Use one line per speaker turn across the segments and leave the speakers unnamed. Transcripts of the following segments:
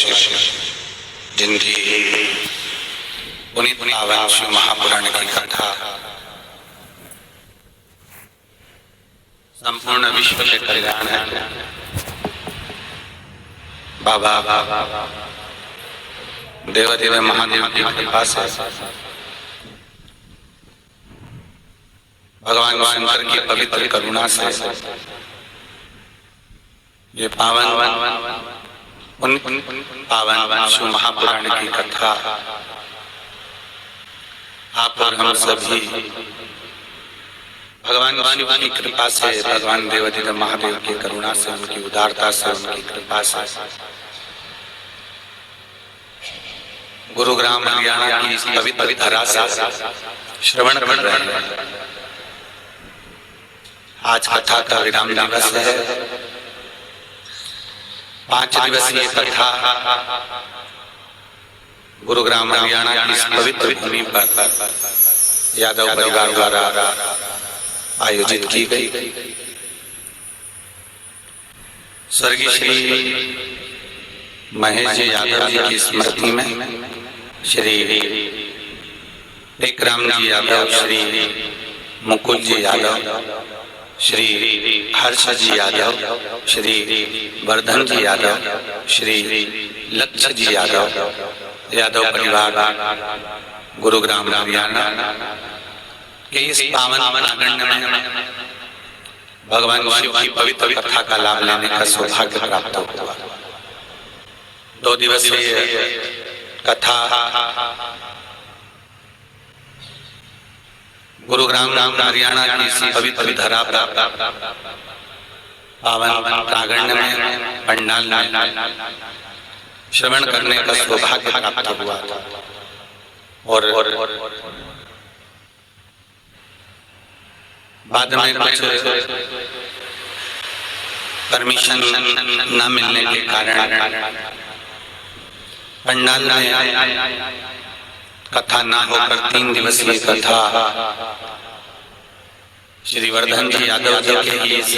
शिष्य जिनकी पुनीत पावन शिव महापुराण की कथा संपूर्ण विश्व के कल्याण है। बाबा देवाधिदेव महादेव की कृपा से भगवान शंकर की पवित्र करुणा से ये पावन शिव महापुराण की कथा आप और हम सभी भगवान शिव की कृपा से, भगवान देवाधिदेव महादेव की करुणा से, उनकी उदारता से, उनकी कृपा से गुरुग्राम हरियाणा की इस पवित्र धरा से श्रवण कर रहे हैं। आज कथा का विराम दिवस है। 5 दिवसीय कथा गुरुग्राम हरियाणा की इस पवित्र भूमि पर यादव परिवार द्वारा आयोजित की गई। स्वर्गीय श्री महेश जी यादव जी की स्मृति में श्री टेकराम जी यादव, श्री मुकुल जी यादव, श्री हर्ष जी यादव, श्री वर्धन जी यादव, श्री लक्ष्य जी यादव परिवार गुरुग्राम हरियाणा के इस पावन प्रांगण में भगवान शिव की पवित्र कथा का लाभ लेने का सौभाग्य प्राप्त हुआ। 2 दिवसीय कथा गुरुग्राम हरियाणा की इस पवित्र धरा पावन प्रांगण में पंडाल में श्रवण करने का सौभाग्य प्राप्त हुआ और बाद में कुछ परमिशन न मिलने के कारण पंडाल में कथा न होकर 3 दिवसीय कथा श्री वर्धन जी यादव जी के इस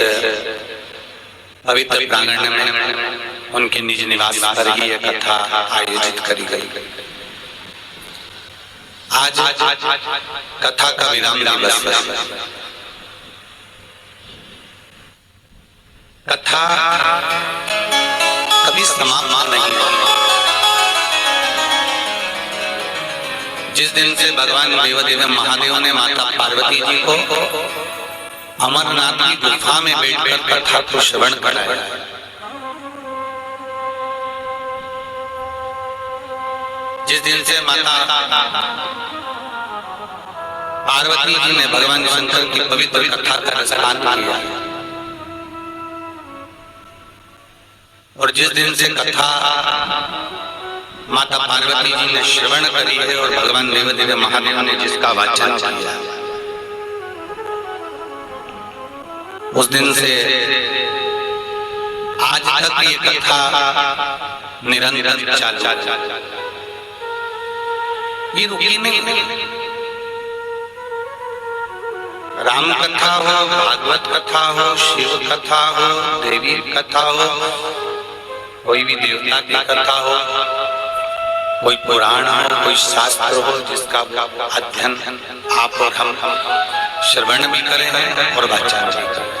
पवित्र प्रांगण में उनके निज निवास पर ही यह कथा आयोजित करी गई। आज कथा का विराम दिवस है। कथा कभी समाप्त नहीं होगी। जिस दिन से भगवान देवाधिदेव महादेव ने माता पार्वती जी को अमरनाथ की गुफा में बैठकर कथा को श्रवण कराया, जिस दिन से माता पार्वती जी ने भगवान शंकर की पवित्र कथा का रसपान किया और जिस दिन से कथा माता पार्वती जी ने श्रवण करी है और भगवान देवाधिदेव महादेव ने जिसका वाचन किया, उस दिन से आज तक ये कथा निरंतर चालू, ये रुकी नहीं। राम कथा हो, भागवत कथा हो, शिव कथा हो, देवी कथा हो, कोई भी देवता की कथा हो, कोई पुराण हो, कोई शास्त्र हो, जिसका अध्ययन आप और हम श्रवण भी करें और वाचन भी करें।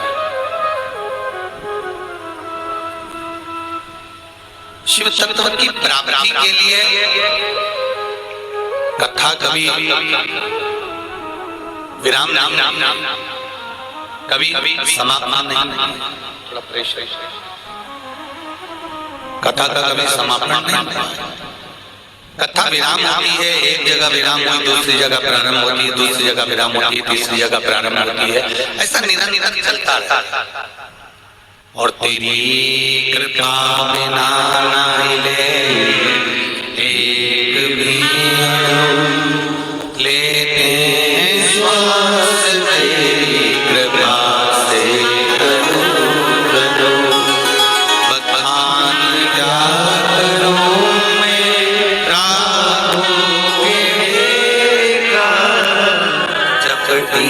शिव तत्व की प्राप्ति के लिए कथा कभी विराम कभी समाप्त नहीं। थोड़ा प्रेशर, कथा का कभी समापन नहीं। कथा विराम होती है, एक जगह विराम हुई, दूसरी जगह प्रारंभ होती है, दूसरी जगह विराम होती है, तीसरी जगह प्रारंभ होती है, ऐसा निरंतर चलता रहता है। और तेरी कृपा बिना ना ले एक भी लेते श्वास, तेरी कृपा से करो बखान क्या करूं मैं राहों के का, चपटी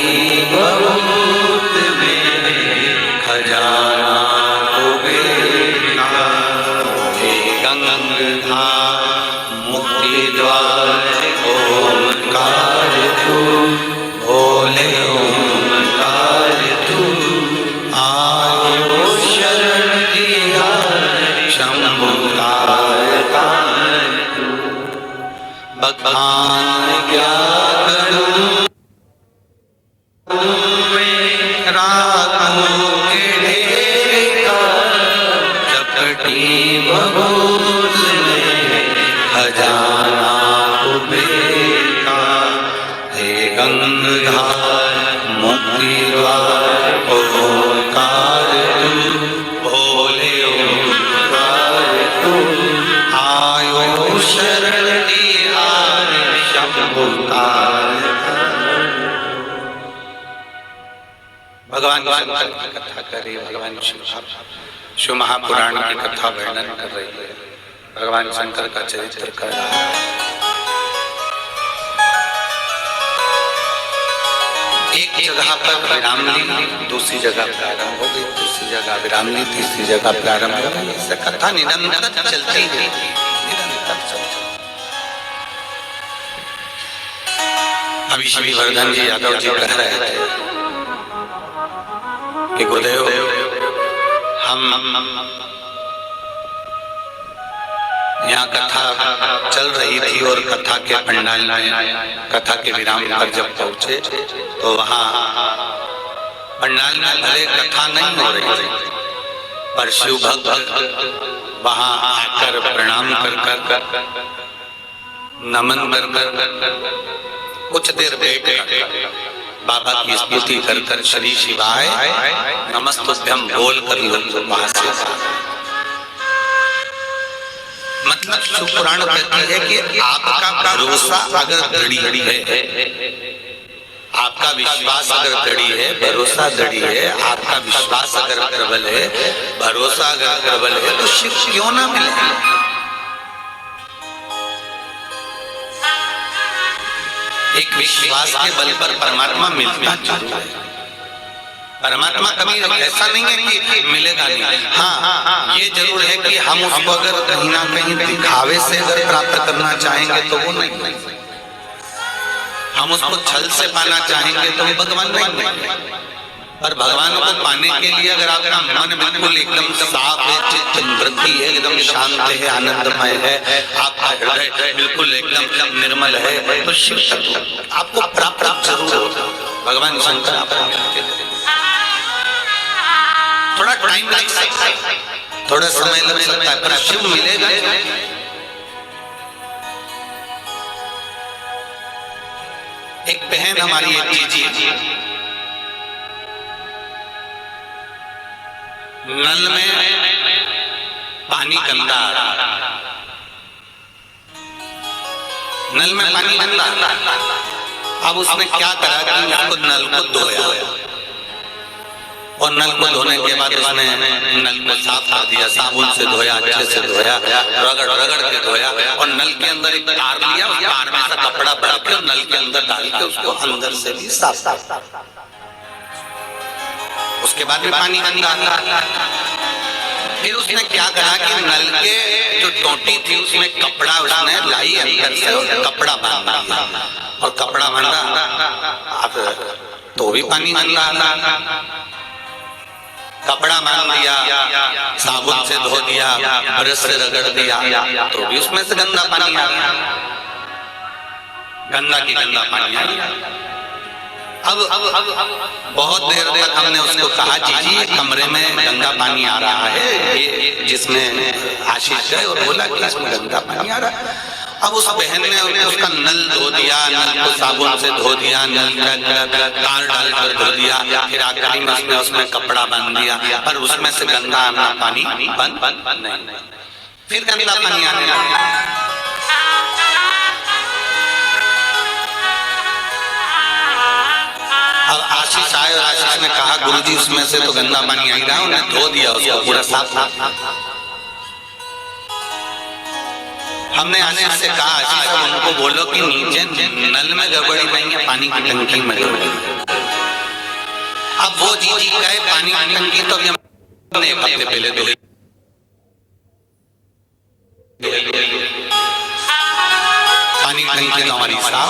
बहुत में खजाना तो बेटा, गंग मुक्ति द्वार ओंकार तू, बोले ओंकार तू, आयो शरण दिया शंभु का तू। बखान क्या करूं बबूत में खजाना कुबेरा, हे गंगाधर मुक्ति द्वार ओंकार तू, बोले ओंकार तू, आयो शरण दिहार शंभु का। भगवान शंकर की कथा करे, भगवान शिव महापुराण की कथा वर्णन कर रही है, भगवान शंकर का चरित्र कर रहा है। एक जगह पर विराम ली, दूसरी जगह प्रारंभ हो गई, दूसरी जगह विराम ली, तीसरी जगह प्रारंभ हो गई। इससे कथा निरंतर चलती है, निरंतर चलती। अभी श्री वर्धन जी यादव जी कह रहे थे कि गुरुदेव हम यहाँ कथा चल रही थी और कथा के पंडाल में, कथा के विराम पर जब पहुंचे तो वहाँ पंडाल में भले कथा नहीं हो रही थी, पर शिव भक्त वहाँ आकर प्रणाम कर कर नमन कर कुछ देर बैठ बाबा की स्तुति कर कर श्री शिवाय नमस्तुभ्यं बोल कर लोग वहां से, मतलब शिव पुराण कहती है कि आपका भरोसा अगर दृढ़ है, आपका विश्वास अगर दृढ़ है, भरोसा दृढ़ है, आपका विश्वास अगर प्रबल है, भरोसा अगर प्रबल है, तो शिव क्यों ना मिले। एक विश्वास के बल पर परमात्मा मिलता जरूर है। परमात्मा कभी ऐसा नहीं है कि मिलेगा नहीं। हाँ, ये जरूर है कि हम उसको अगर कहीं ना कहीं दिखावे से अगर प्राप्त करना चाहेंगे तो वो नहीं, हम उसको छल से पाना चाहेंगे तो वो भगवान नहीं। पर भगवान को पाने के लिए अगर आपका मन बिल्कुल एकदम साफ है, चित्त वृत्ति है, एकदम शांत है, आनंदमय है, आपका हृदय बिल्कुल एकदम निर्मल है, तो शिव आपको प्राप्त जरूर होगा। भगवान शंकर आपको मिलते हैं। थोड़ा टाइम लग सकता है, थोड़ा समय लग सकता है, पर शिव मिलेगा। एक बहन हमारी एक जी नल में पानी गंदा, नल में पानी गंदा। अब उसने क्या करा कि उसको नल को धोया, और नल को धोने के बाद उसने नल को साफ कर दिया, साबुन से धोया, अच्छे से धोया, रगड़ रगड़ के धोया, और नल के अंदर एक तार लिया, उस तार में से कपड़ा भर के नल के अंदर डाल के उसको अंदर से भी साफ। उसके बाद में पानी गंदा। फिर उसने क्या करा कि नल के जो टोटी थी उसमें कपड़ा उसने लाई अंदर से, और कपड़ा बांध दिया, और कपड़ा बांधा अब तो भी पानी गंदा। कपड़ा बांध दिया, साबुन से धो दिया, ब्रश से रगड़ दिया, तो भी उसमें से गंदा पानी आ गया, गंदा की गंदा पानी आ गया। अब बहुत देर तक हमने उसको कहा, जी कमरे में गंदा पानी आ रहा है, ये जिसमें आशीष गए और बोला कि इसमें गंदा पानी आ रहा है। अब उस बहन ने उसका नल धो दिया, नल को साबुन से धो दिया, नल का तार डालकर धो दिया, फिर आखिरी में उसने उसमें कपड़ा बांध दिया, पर उसमें से गंदा आना पानी बंद नहीं, फिर गंदा पानी आने लगा। अब आशीष आए और आशीष ने कहा, गुरुजी उसमें से तो गंदा पानी आ रहा है, उन्हें धो दिया, उसको पूरा साफ। हमने आशीष से कहा, आशीष उनको बोलो कि नीचे नल में गड़बड़ी नहीं है, पानी की टंकी में गड़बड़ी। अब वो जी गए पानी की टंकी, तो हमने एक हफ्ते पहले धोई टंकी तो हमारी साफ।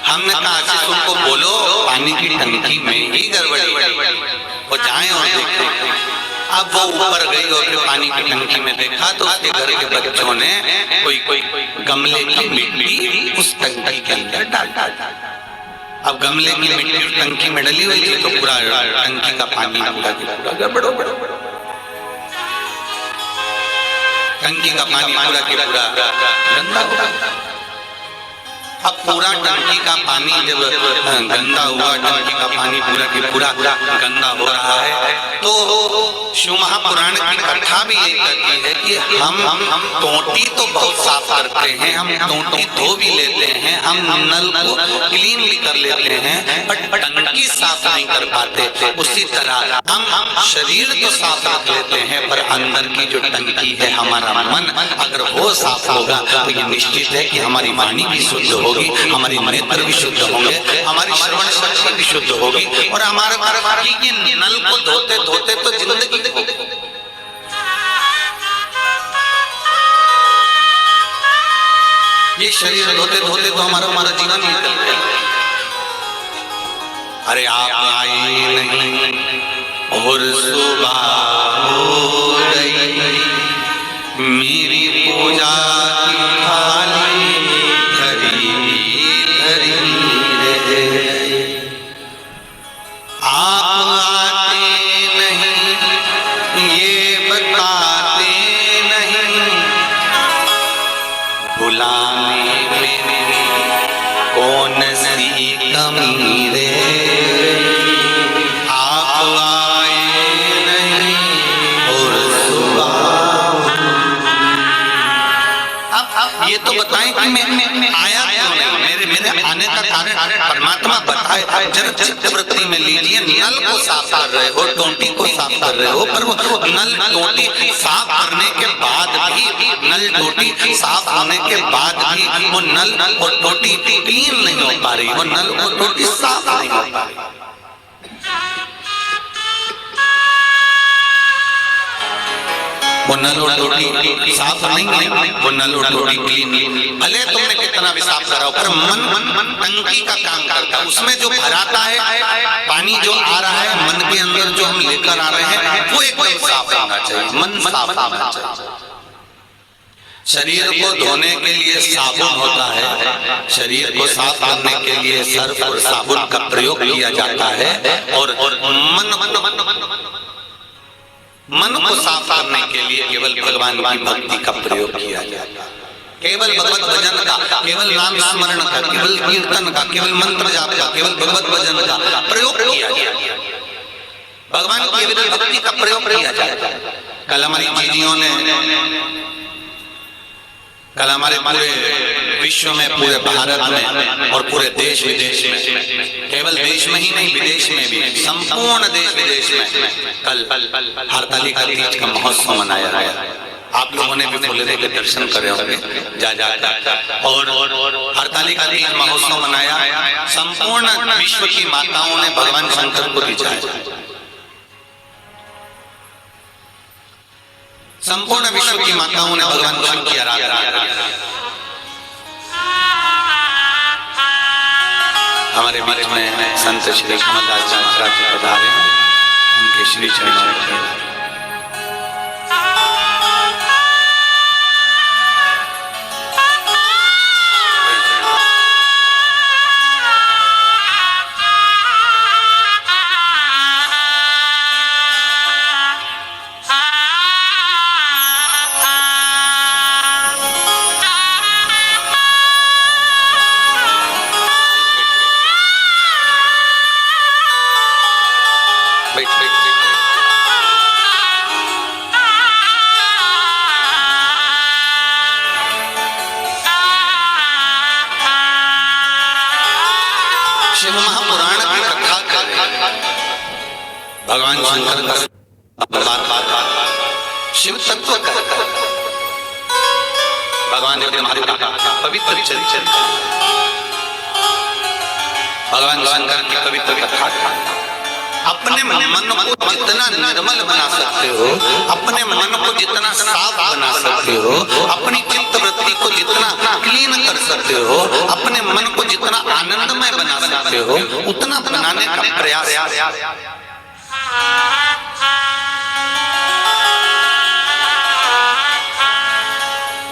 हमने कहा अच्छा तुमको बोलो पानी की टंकी में ही गड़बड़ी वो जाए और देखे। अब वो ऊपर गई और फिर पानी की टंकी में देखा तो उसके घर के बच्चों ने कोई गमले की मिट्टी उस टंकी के अंदर डाल। अब गमले की मिट्टी टंकी में डली हुई थी तो पूरा टंकी का पानी पूरा गड़बड़ हो गया। टंकी का पानी पूरा के पूरा गंदा हो गया। अब पूरा टंकी का पानी जब गंदा हुआ, टंकी का पानी पूरा के पूरा गंदा हो रहा है तो शिव महापुराण की कथा भी यही कहती है कि हम टोटी तो बहुत साफ करते हैं, हम टोटी धो भी लेते हैं, हम नल को क्लीन भी कर लेते हैं, बट टंकी साफ नहीं कर पाते। उसी तरह हम शरीर तो साफ रख लेते हैं पर अंदर की जो टंकी है हमारा मन, अगर वो साफ होगा तो ये निश्चित है कि हमारी वाणी भी शुद्ध होगी, हमारी नेत्र भी शुद्ध होंगे, हमारी श्रवण शक्ति भी शुद्ध होगी और हमारे नल को धोते धोते तो जिंदगी ये शरीर धोते धोते तो हमारा जीवन निकल गया। अरे आप आए नहीं और सुबह हो गई, मेरी पूजा की थाली धरी रहे। आप आते नहीं ये बताते नहीं, बुलाने में कौन सी कमी रे। आप आए नहीं और सुबह। अब ये तो बताएं कि मैं आया क्यों नहीं, मेरे आने का कारण परमात्मा बताए। जब चित्तवृत्ति में लीजिए, नल को साफ कर रहे हो, टोटी को साफ कर रहे हो, पर वो नल टोटी साफ करने के बाद भी, नल टोटी साफ होने के बाद भी वो नल और टोटी क्लीन नहीं हो पा रही, वो नल और टोटी साफ नहीं हो पा रही। वो नल और टोटी साफ नहीं है, वो नल और टोटी क्लीन। भले तुमने कितना भी साफ कराओ पर मन टंकी का काम करता है, उसमें जो भराता है पानी जो आ रहा है मन के अंदर जो हम लेकर आ रहे हैं वो एकदम साफ होना चाहिए, मन साफ होना चाहिए। शरीर को धोने के लिए साबुन होता है, शरीर को साफ करने के लिए सर्फ और साबुन का प्रयोग किया जाता है और मन को साफ करने के लिए केवल भगवान की भक्ति का प्रयोग किया जाता है। केवल भगवत भजन का, केवल नाम स्मरण का, केवल कीर्तन का, केवल मंत्र जाप का, केवल भगवत भजन का प्रयोग किया जाता है। भगवान की भक्ति का प्रयोग किया जाता है। कल हमारी जीजियों ने, कल हमारे पूरे विश्व में, पूरे भारत में और पूरे देश विदेश में, केवल देश में ही नहीं विदेश में भी, संपूर्ण देश विदेश में कल हरतालिका तीज का महोत्सव मनाया गया। आप लोगों ने भी फुलेरे के दर्शन करे होंगे जा और हरतालिका तीज महोत्सव मनाया। संपूर्ण विश्व की माताओं ने भगवान शंकर को रिझाया, संपूर्ण विश्व की माताओं ने भगवान शिव की आराधना की। हमारे बीच में संत श्री कमलदास जी महाराज जी पधारे हैं, उनके श्री चरणों में भगवान शंकर का शिव तत्व का भगवान पवित्र चरित्र, भगवान शंकर की पवित्र कथा। अपने मन को जितना निर्मल बना सकते हो, अपने मन को जितना साफ बना सकते हो, अपनी चित्त वृत्ति को जितना क्लीन कर सकते हो, अपने मन को जितना आनंदमय बना सकते हो उतना बनाने का प्रयास।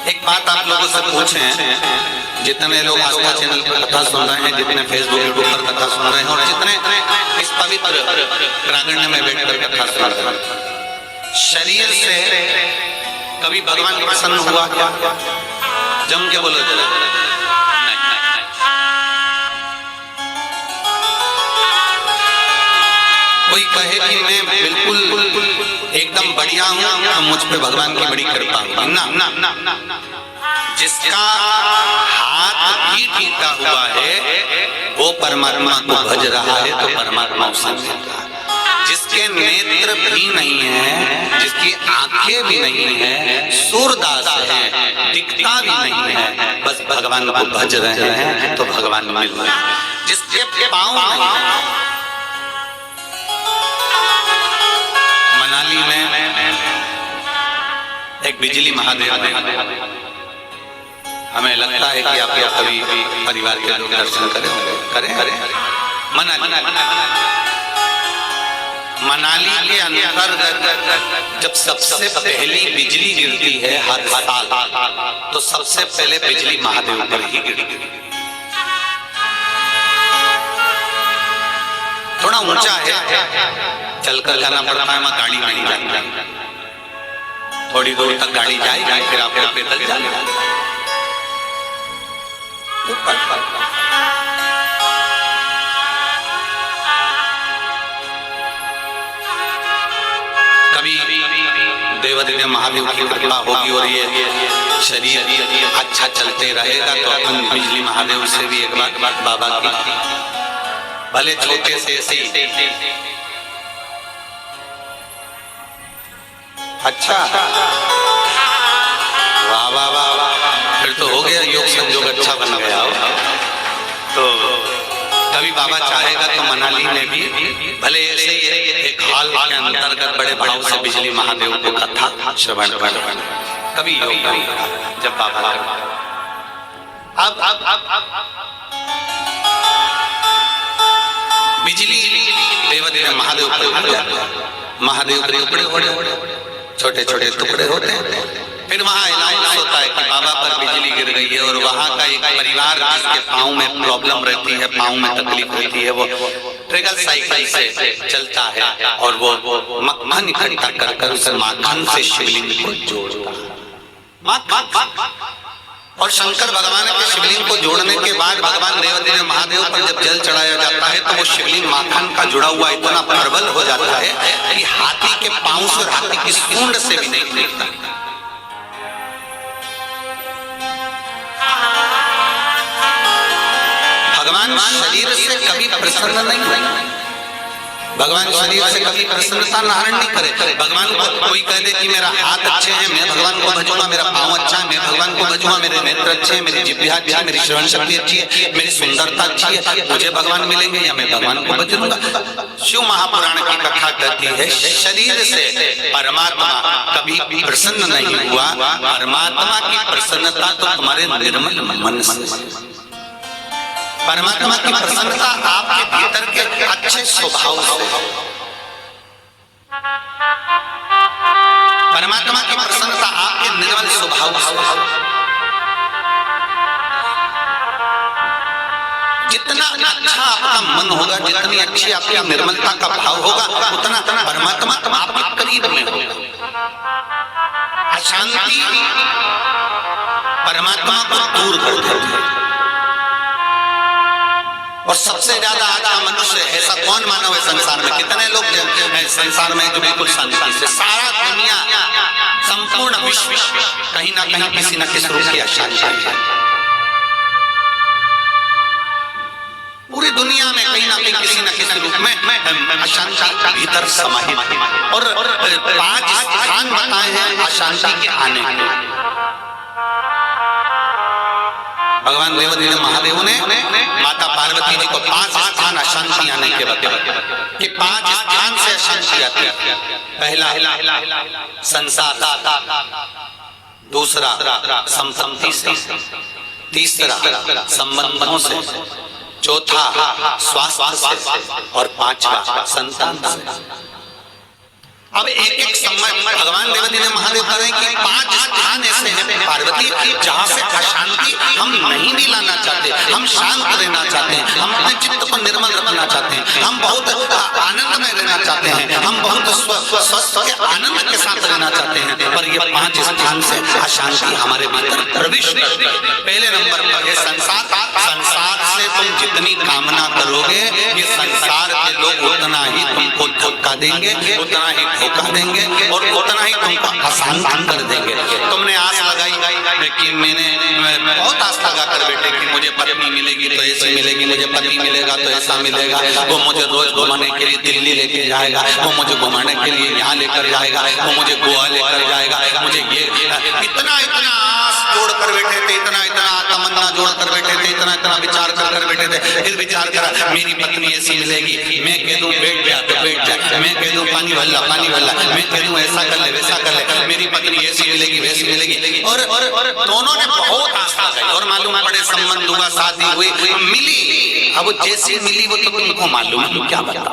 एक बात आप लोगों से पूछें, जितने लोग आस्था चैनल पर कथा सुन रहे हैं, जितने फेसबुक यूट्यूब पर कथा सुन रहे हैं और जितने इस पवित्र प्रांगण में बैठकर कथा सुन रहे हैं, शरीर से कभी भगवान प्रसन्न हुआ क्या? जम के बोलो जरा। कोई कहे कि मैं बिल्कुल एकदम बढ़िया हूँ तो मुझ पे भगवान की बड़ी कृपा हुई ना, ना, ना, ना, ना। जिसका हाथ भी टीका हुआ है वो परमात्मा को भज रहा है तो परमात्मा उसे मिलता है। जिसके नेत्र भी नहीं है, जिसकी आंखें भी नहीं है, सूरदास है, दिखता भी नहीं है, बस भगवान को भज रहे हैं तो भगवान मिल रहे हैं। जिसके पाँव मनाली में एक बिजली महादेव है, हमें लगता है कि आप कभी परिवार के लोग दर्शन करें। मनाली के अंतर्गत जब सबसे पहली बिजली गिरती है हर साल, तो सबसे पहले बिजली महादेव पर ही गिरती है। थोड़ा ऊंचा है, चलकर जाना पड़ता है, वहां गाड़ी नहीं जाती, थोड़ी दूर तक गाड़ी जाएगी फिर आपको पैदल जाना। कभी देवदेव महादेव की कृपा होगी और ये शरीर अच्छा चलते रहेगा तो अपन बिजली महादेव से भी एक बार बाबा की भले छोटे से ऐसे अच्छा, वाह वाह वाह, फिर तो हो गया, योग संयोग अच्छा बन गया हो। तो कभी बाबा चाहेगा तो मनाली में भी भले ऐसे एक हॉल के अंतर्गत बड़े भाव से बिजली महादेव को कथा श्रवण कर कभी योग जब बाबा अब बिजली देवदेव महादेव पर महादेव के टुकड़े होते, छोटे छोटे टुकड़े होते हैं। फिर वहाँ अनाउंस होता है कि बाबा पर बिजली गिर गई है और वहाँ का एक परिवार जिसके पाँव में प्रॉब्लम रहती है, पाँव में तकलीफ होती है, वो ट्रेगल साइकिल से चलता है और वो मक्खन इकट्ठा कर उस माखन से शिवलिंग को जोड़ता है। और शंकर भगवान के शिवलिंग को जोड़ने के बाद भगवान देवदेव महादेव पर जब जल चढ़ाया जाता है तो वो शिवलिंग माखन का जुड़ा हुआ इतना प्रबल हो जाता है कि हाथी के पांव से और हाथी की सूंड से भी नहीं मिलता। भगवान शरीर से कभी प्रसन्न नहीं हुए, भगवान शरीर से कभी प्रसन्नता नारायण नहीं करे। भगवान को कोई कह दे कि मेरा हाथ अच्छे हैं, मैं भगवान को भजूंगा, मेरा पाँव अच्छा है, मैं भगवान को भजूंगा, मेरे नेत्र अच्छे हैं, मेरी जिह्वा अच्छी है, मेरी श्रवण शक्ति अच्छी है, मेरी सुंदरता अच्छी है, मुझे भगवान मिलेंगे या मैं भगवान को भजूंगा। शिव महापुराण की कथा कहती है शरीर से परमात्मा कभी प्रसन्न नहीं हुआ, परमात्मा की प्रसन्नता तो तुम्हारे निर्मल मन से, परमात्मा की प्रसन्नता आपके भीतर के अच्छे स्वभाव से, परमात्मा की प्रसन्नता आपके निर्मल स्वभाव से। जितना अच्छा आपका मन होगा, जितनी अच्छी आपकी निर्मलता का भाव होगा, उतना परमात्मा आपके करीब में होगा। अशांति परमात्मा को दूर कर देती है। और सबसे ज्यादा आजा मनुष्य ऐसा कौन मानव है संसार में? कितने लोग संसार में जो बिल्कुल शांति से, सारा दुनिया संपूर्ण विश्व कहीं ना कहीं किसी न किसी रूप की अशांति है। पूरी दुनिया में कहीं ना कहीं किसी न किसी रूप में अशांति भीतर समाहित। और 5 स्थान बताए हैं अशांति के आने के। भगवान देवदेव महादेव ने माता पार्वती जी को 5 स्थान अशांति आने के बताए कि 5 स्थान से अशांति आती है। पहला संसार, दूसरा संपत्ति से, तीसरा संबंधों से, चौथा स्वास्थ्य से और पांचवा संतान से। अब एक एक समय भगवान देवती ने महादेव करें कि 5 स्थान ऐसे हैं पार्वती जहाँ से अशांति हम नहीं भी लाना चाहते, हम शांत रहना चाहते हैं, हम अपने चित्त को निर्मल रखना चाहते हैं, हम बहुत आनंद में रहना चाहते हैं, हम बहुत स्वस्थ के आनंद के साथ रहना चाहते हैं, पर ये 5 स्थान से अशांति हमारे भीतर प्रविष्ट करती है। पहले नंबर पर है संसार। संसार से तुम जितनी कामना करोगे ये संसार के लोग उतना ही तुमको धोखा देंगे, उतना ही धोखा देंगे और उतना ही तुमको अशांत कर देंगे। तुमने आस लगाई कि मैंने बहुत आस लगा कर बैठे कि मुझे पत्नी मिलेगी तो ऐसी मिलेगी, मुझे पति मिलेगा तो ऐसा मिलेगा, वो मुझे रोज घुमाने के लिए दिल्ली लेके जाएगा, वो मुझे घुमाने के लिए यहाँ लेकर जाएगा, वो मुझे गोवा लेकर जाएगा, मुझे ये इतना आस जोड़ कर बैठे थे, इतना तमन्ना जोड़ कर बैठे थे, इतना विचार कर बैठे थे। फिर विचार करा मेरी पत्नी ऐसी मिलेगी, मैं कह दूं बैठ जा तो बैठ जा, मैं कह दूं पानी भल्ला, मैं कह दूं ऐसा कर ले वैसा कर ले, मेरी पत्नी ऐसी मिलेगी वैसी मिलेगी। और दोनों ने बहुत आशा की और मालूम पड़े संबंध हुआ, शादी हुई, मिली। अब जैसे मिली वो तो तुमको मालूम है, क्या बता।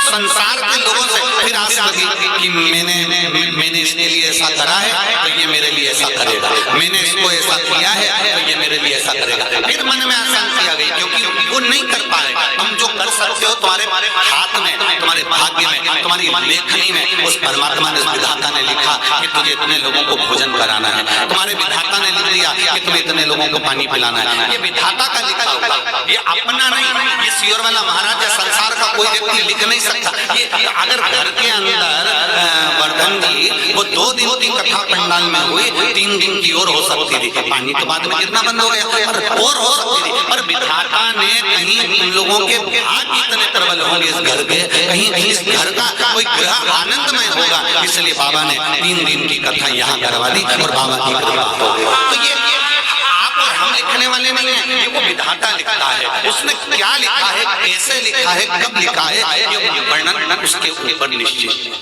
संसार के लोगों से फिर आस लगी कि मैंने इसके लिए ऐसा करा है तो ये मेरे लिए ऐसा करेगा, मैंने इसको ऐसा किया है तो ये मेरे लिए ऐसा करेगा। फिर मन में अशांति आ गई क्योंकि वो नहीं कर पाए। तुम जो कर सकते हो तुम्हारे हाथ में, तुम्हारे भाग्य में, तुम्हारी लेखनी में उस परमात्मा ने, विधाता ने लिखा कि तुझे इतने लोगों को भोजन कराना है, तुम्हारे विधाता ने लिख दिया कि तुम्हें इतने लोगों को पानी पिलाना है। ये विधाता का लिखा होगा, ये अपना नहीं। ये सियोर वाला महाराज या संसार का कोई व्यक्ति लिख नहीं सकता। ये अगर घर के अंदर वर्धन जी वो 2 दिन की कथा पंडाल में हुई, 3 दिन की और हो सकती थी, पानी तो बाद में गिरना बंद हो गया और हो सकती थी, पर विधाता ने कहीं उन लोगों के भाग्य इतने प्रबल होंगे इस घर के, कहीं इस घर का कोई ग्रह आनंदमय होगा, इसलिए बाबा ने 3 दिन की कथा यहाँ करवा दी और बाबा की कृपा हो गई। तो ये हम लिखने वाले नहीं है, ये वो विधाता लिखता है। उसने क्या लिखा है, कैसे लिखा है, कब लिखा है, ये वर्णन उसके ऊपर निश्चित है।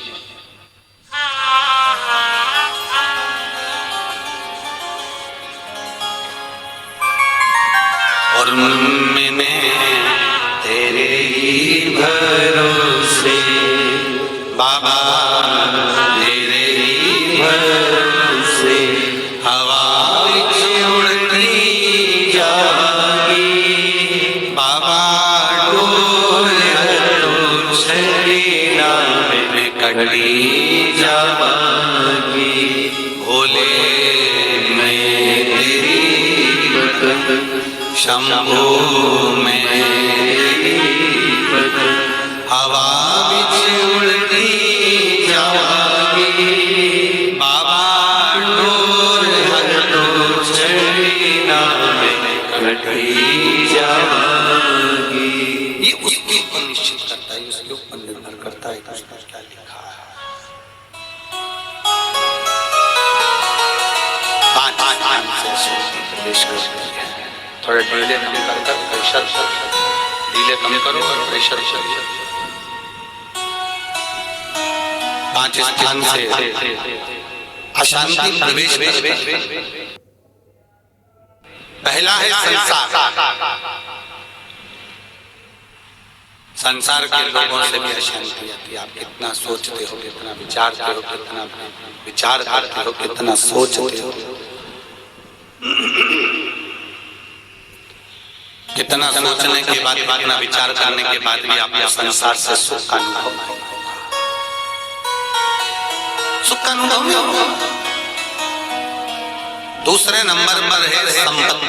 और मैंने तेरे ही भरोसे बाबा, तेरे ही भरोसे हवा कटी जावागी, भोले मैं तेरी शंभो में हवा बिच उड़ती जावागी, बाबा डोर हर डोर चढ़ी ना में कटी जावागी। ये उसके ऊपर निश्चित करता है, उसके ऊपर निर्भर करता है उसने क्या लिखा है। 5 से प्रवेश करते हैं। थोड़ा ढीले कम कर प्रेशर, ढीले कम करो और प्रेशर 5 स्थान से अशांति प्रवेश करते हैं। पहला है संसार। संसार के लोगों से भी अशांति आती है। आप कितना सोचते हो, कितना विचारते हो, कितना विचार करते हो, कितना सोचते हो, कितना सोचने के बाद, कितना विचार करने के बाद भी आपको संसार से सुख का अनुभव नहीं होगा। सुख का अनुभव नहीं होगा। दूसरे नंबर पर है संपत्ति।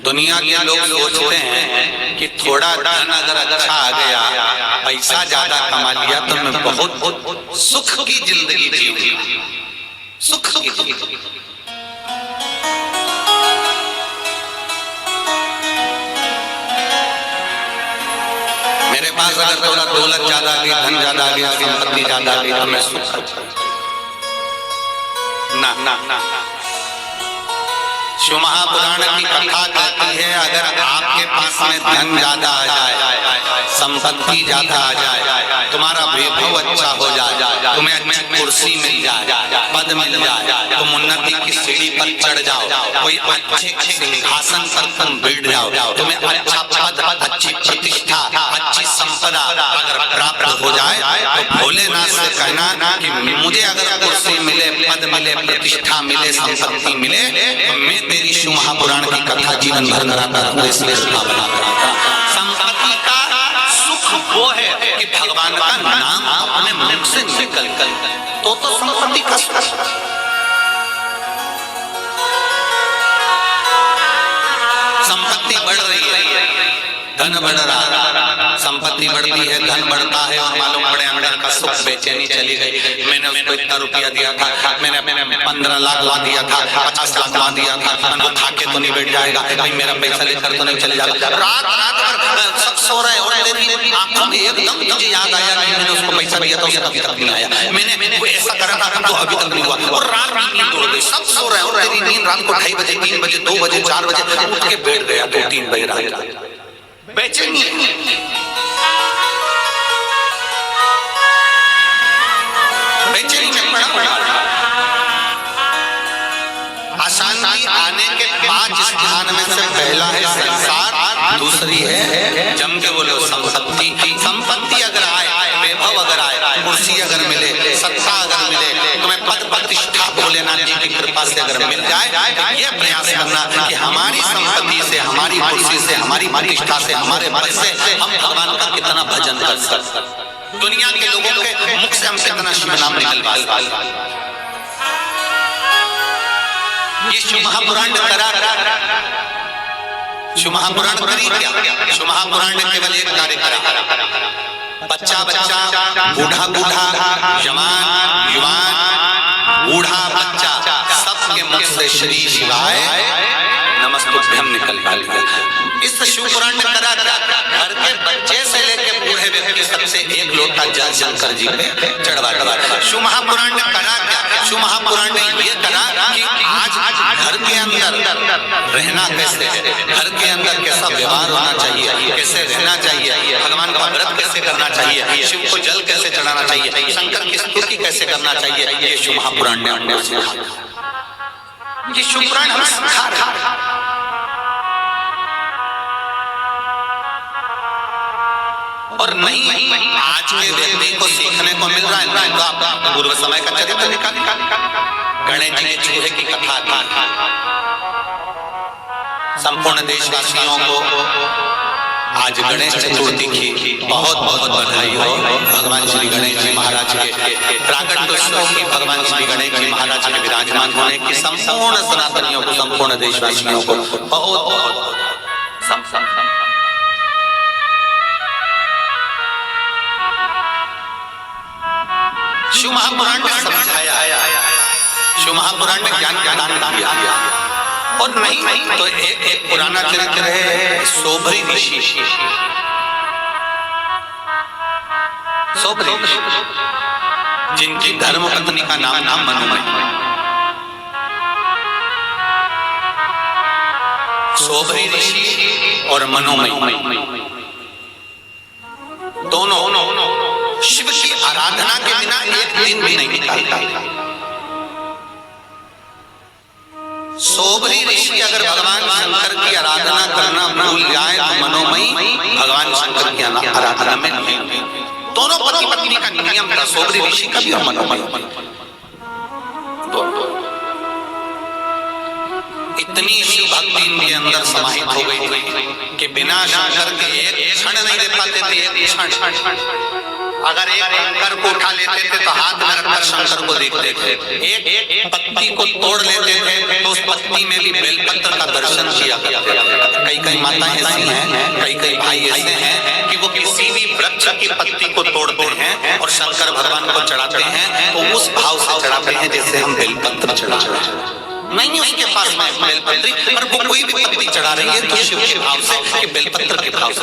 दुनिया के लोग सोचते हैं कि थोड़ा धन अगर अच्छा आ गया, पैसा ज्यादा कमा लिया तो मैं बहुत सुख की जिंदगी जीऊंगा, सुख की जिंदगी। मेरे पास अगर थोड़ा दौलत ज्यादा आ गई, धन ज्यादा आ गया, संपत्ति ज्यादा आ गई तो मैं सुख ना। शिव महापुराण की कथा कहती है अगर आपके पास में धन ज्यादा आ जाए, संपत्ति ज्यादा आ जाए, तुम्हारा वैभव अच्छा हो जाए, तुम्हें अच्छी कुर्सी मिल जाए, पद पद मिल जाए, तुम उन्नति की सीढ़ी पर चढ़ जाओ, कोई अच्छे सिंहासन पर तुम बैठ जाओ, तुम्हें अच्छा पद, अच्छी प्रतिष्ठा, अच्छी संपदा अगर प्राप्त हो जाए तो भोलेनाथ से कहना कि मुझे अगर कुर्सी मिले, पद मिले, प्रतिष्ठा मिले, संपत्ति मिले, तो मैं तेरी शिव महापुराण की कथा जीवन भर कराता रहूंगा। इसलिए संपत्ति का सुख वो है कि भगवान का नाम अपने मुख से निकल तो संपत्ति का सुख। संपत्ति बढ़ रही है, धन बढ़ रहा, संपत्ति बढ़ती है, धन बढ़ता है, और मालूम पड़े अंदर का सुख बेचैनी चली गई। मैंने उसको इतना रुपया दिया था, मैंने 15 लाख ला दिया था, 50 लाख ला दिया था, वो खा के तो नहीं बैठ जाएगा, भाई मेरा पैसा लेकर तो नहीं चले जाएगा। रात भर सब सो रहे और तेरी आंखों में एकदम मुझे याद आया कि मैंने उसको पैसा दिया था, उसका अभी तक नहीं आया, मैंने वो ऐसा करा था तो अभी तक नहीं हुआ। और रात नींद उड़ गई, सब सो रहे और तेरी नींद रात को 2:30 बजे, 3 बजे, 2 बजे, 4 बजे उठ के बैठ गया, 2-3 बजे रात बेचैनी। बेचैनी में पड़ा। अशांति आने के 5 स्थान में से पहला है संसार, दूसरी है जम के बोलो संपत्ति। संपत्ति अगर आए, वैभव अगर आए, कुर्सी अगर मिले, सत्ता अगर मिले, तुम्हें पद प्रतिष्ठा भोलेनाथ जी की कृपा से अगर मिल जाए, ये प्रयास करना कि हमारी संपत्ति से, हमारी कुर्सी से, हमारी प्रतिष्ठा से, हमारे पद से हम भगवान का कितना भजन कर सकते। दुनिया के लोगों के मुख से हम कितना शिव नाम निकलवा सकते। ये शिव महापुराण करा, शिव महापुराण करी क्या? शिव महापुराण ने केवल एक कार्य करा, बच्चा बच्चा, बूढ़ा बूढ़ा, जवान युवान, बूढ़ा बच्चा, सबके मुख से श्री शिवाय नमस्तुभ्यम निकल लिया। इस शिव पुराण ने करा घर के बच्चे से लेकर बूढ़े व्यक्ति सबसे एक लोटा जल शंकर जी पे चढ़वा दिया। शिव महापुराण ने करा क्या? शिव महापुराण ने ये करा कि आज घर के अंदर रहना कैसे है, घर के अंदर कैसा व्यवहार होना चाहिए, कैसे रहना चाहिए, भगवान का व्रत कैसे करना चाहिए, शिव को जल कैसे चढ़ाना चाहिए, शंकर की स्तुति कैसे करना चाहिए, ये शिव महापुराण ने हमने सिखाया। ये शिव पुराण हमें सिखा रहा है। और नहीं आज के व्यक्ति को सीखने को मिल रहा है, तो आप पूर्व समय का चरित्र निकाल, गणेश जी के चूहे की कथा थी। संपूर्ण देशवासियों को आज गणेश चतुर्थी की बहुत बहुत बधाई हो। भगवान श्री गणेश जी महाराज के प्राकट उत्सव की, भगवान श्री गणेश जी महाराज के विराजमान होने की संपूर्ण सनातनियों को, संपूर्ण देशवासियों को बहुत बहुत शिव महापुराण ने समझाया, शिव महापुराण ने ज्ञान प्रदान किया। और नहीं तो एक पुराना चरित्र है सोभरी ऋषि। सोभरी जिनकी धर्म पत्नी का नाम मनोमयी। सोभरी ऋषि और मनोमयी दोनों शिव की आराधना के बिना एक दिन भी नहीं निकलता। सोभरी ऋषि अगर भगवान शंकर की आराधना करना भूल जाए तो मनोमयी भगवान शंकर की आराधना में नहीं। दोनों पति पत्नी का नियम था, सोभरी ऋषि का भी और मनोमयी। इतनी शिव भक्ति इनके अंदर समाहित हो गई थी कि बिना शंकर के एक क्षण नहीं दे पाते थे। एक क्षण अगर एक कंकर को उठा लेते थे तो हाथ में रखकर शंकर को देखते थे, एक पत्ती को तोड़ लेते थे तो उस पत्ती में भी बेलपत्र का दर्शन किया करते थे। कई कई माताएं ऐसी हैं, कई कई भाई ऐसे हैं कि वो किसी भी वृक्ष की पत्ती को तोड़ते हैं और शंकर भगवान को चढ़ाते हैं, तो उस भाव से चढ़ाते हैं जैसे हम बेलपत्र चढ़ाते हैं। नहीं उसके पास में बेलपत्री, पर वो कोई भी पत्ती चढ़ा रही है तो शिव के भाव से कि बेलपत्र के भाव से।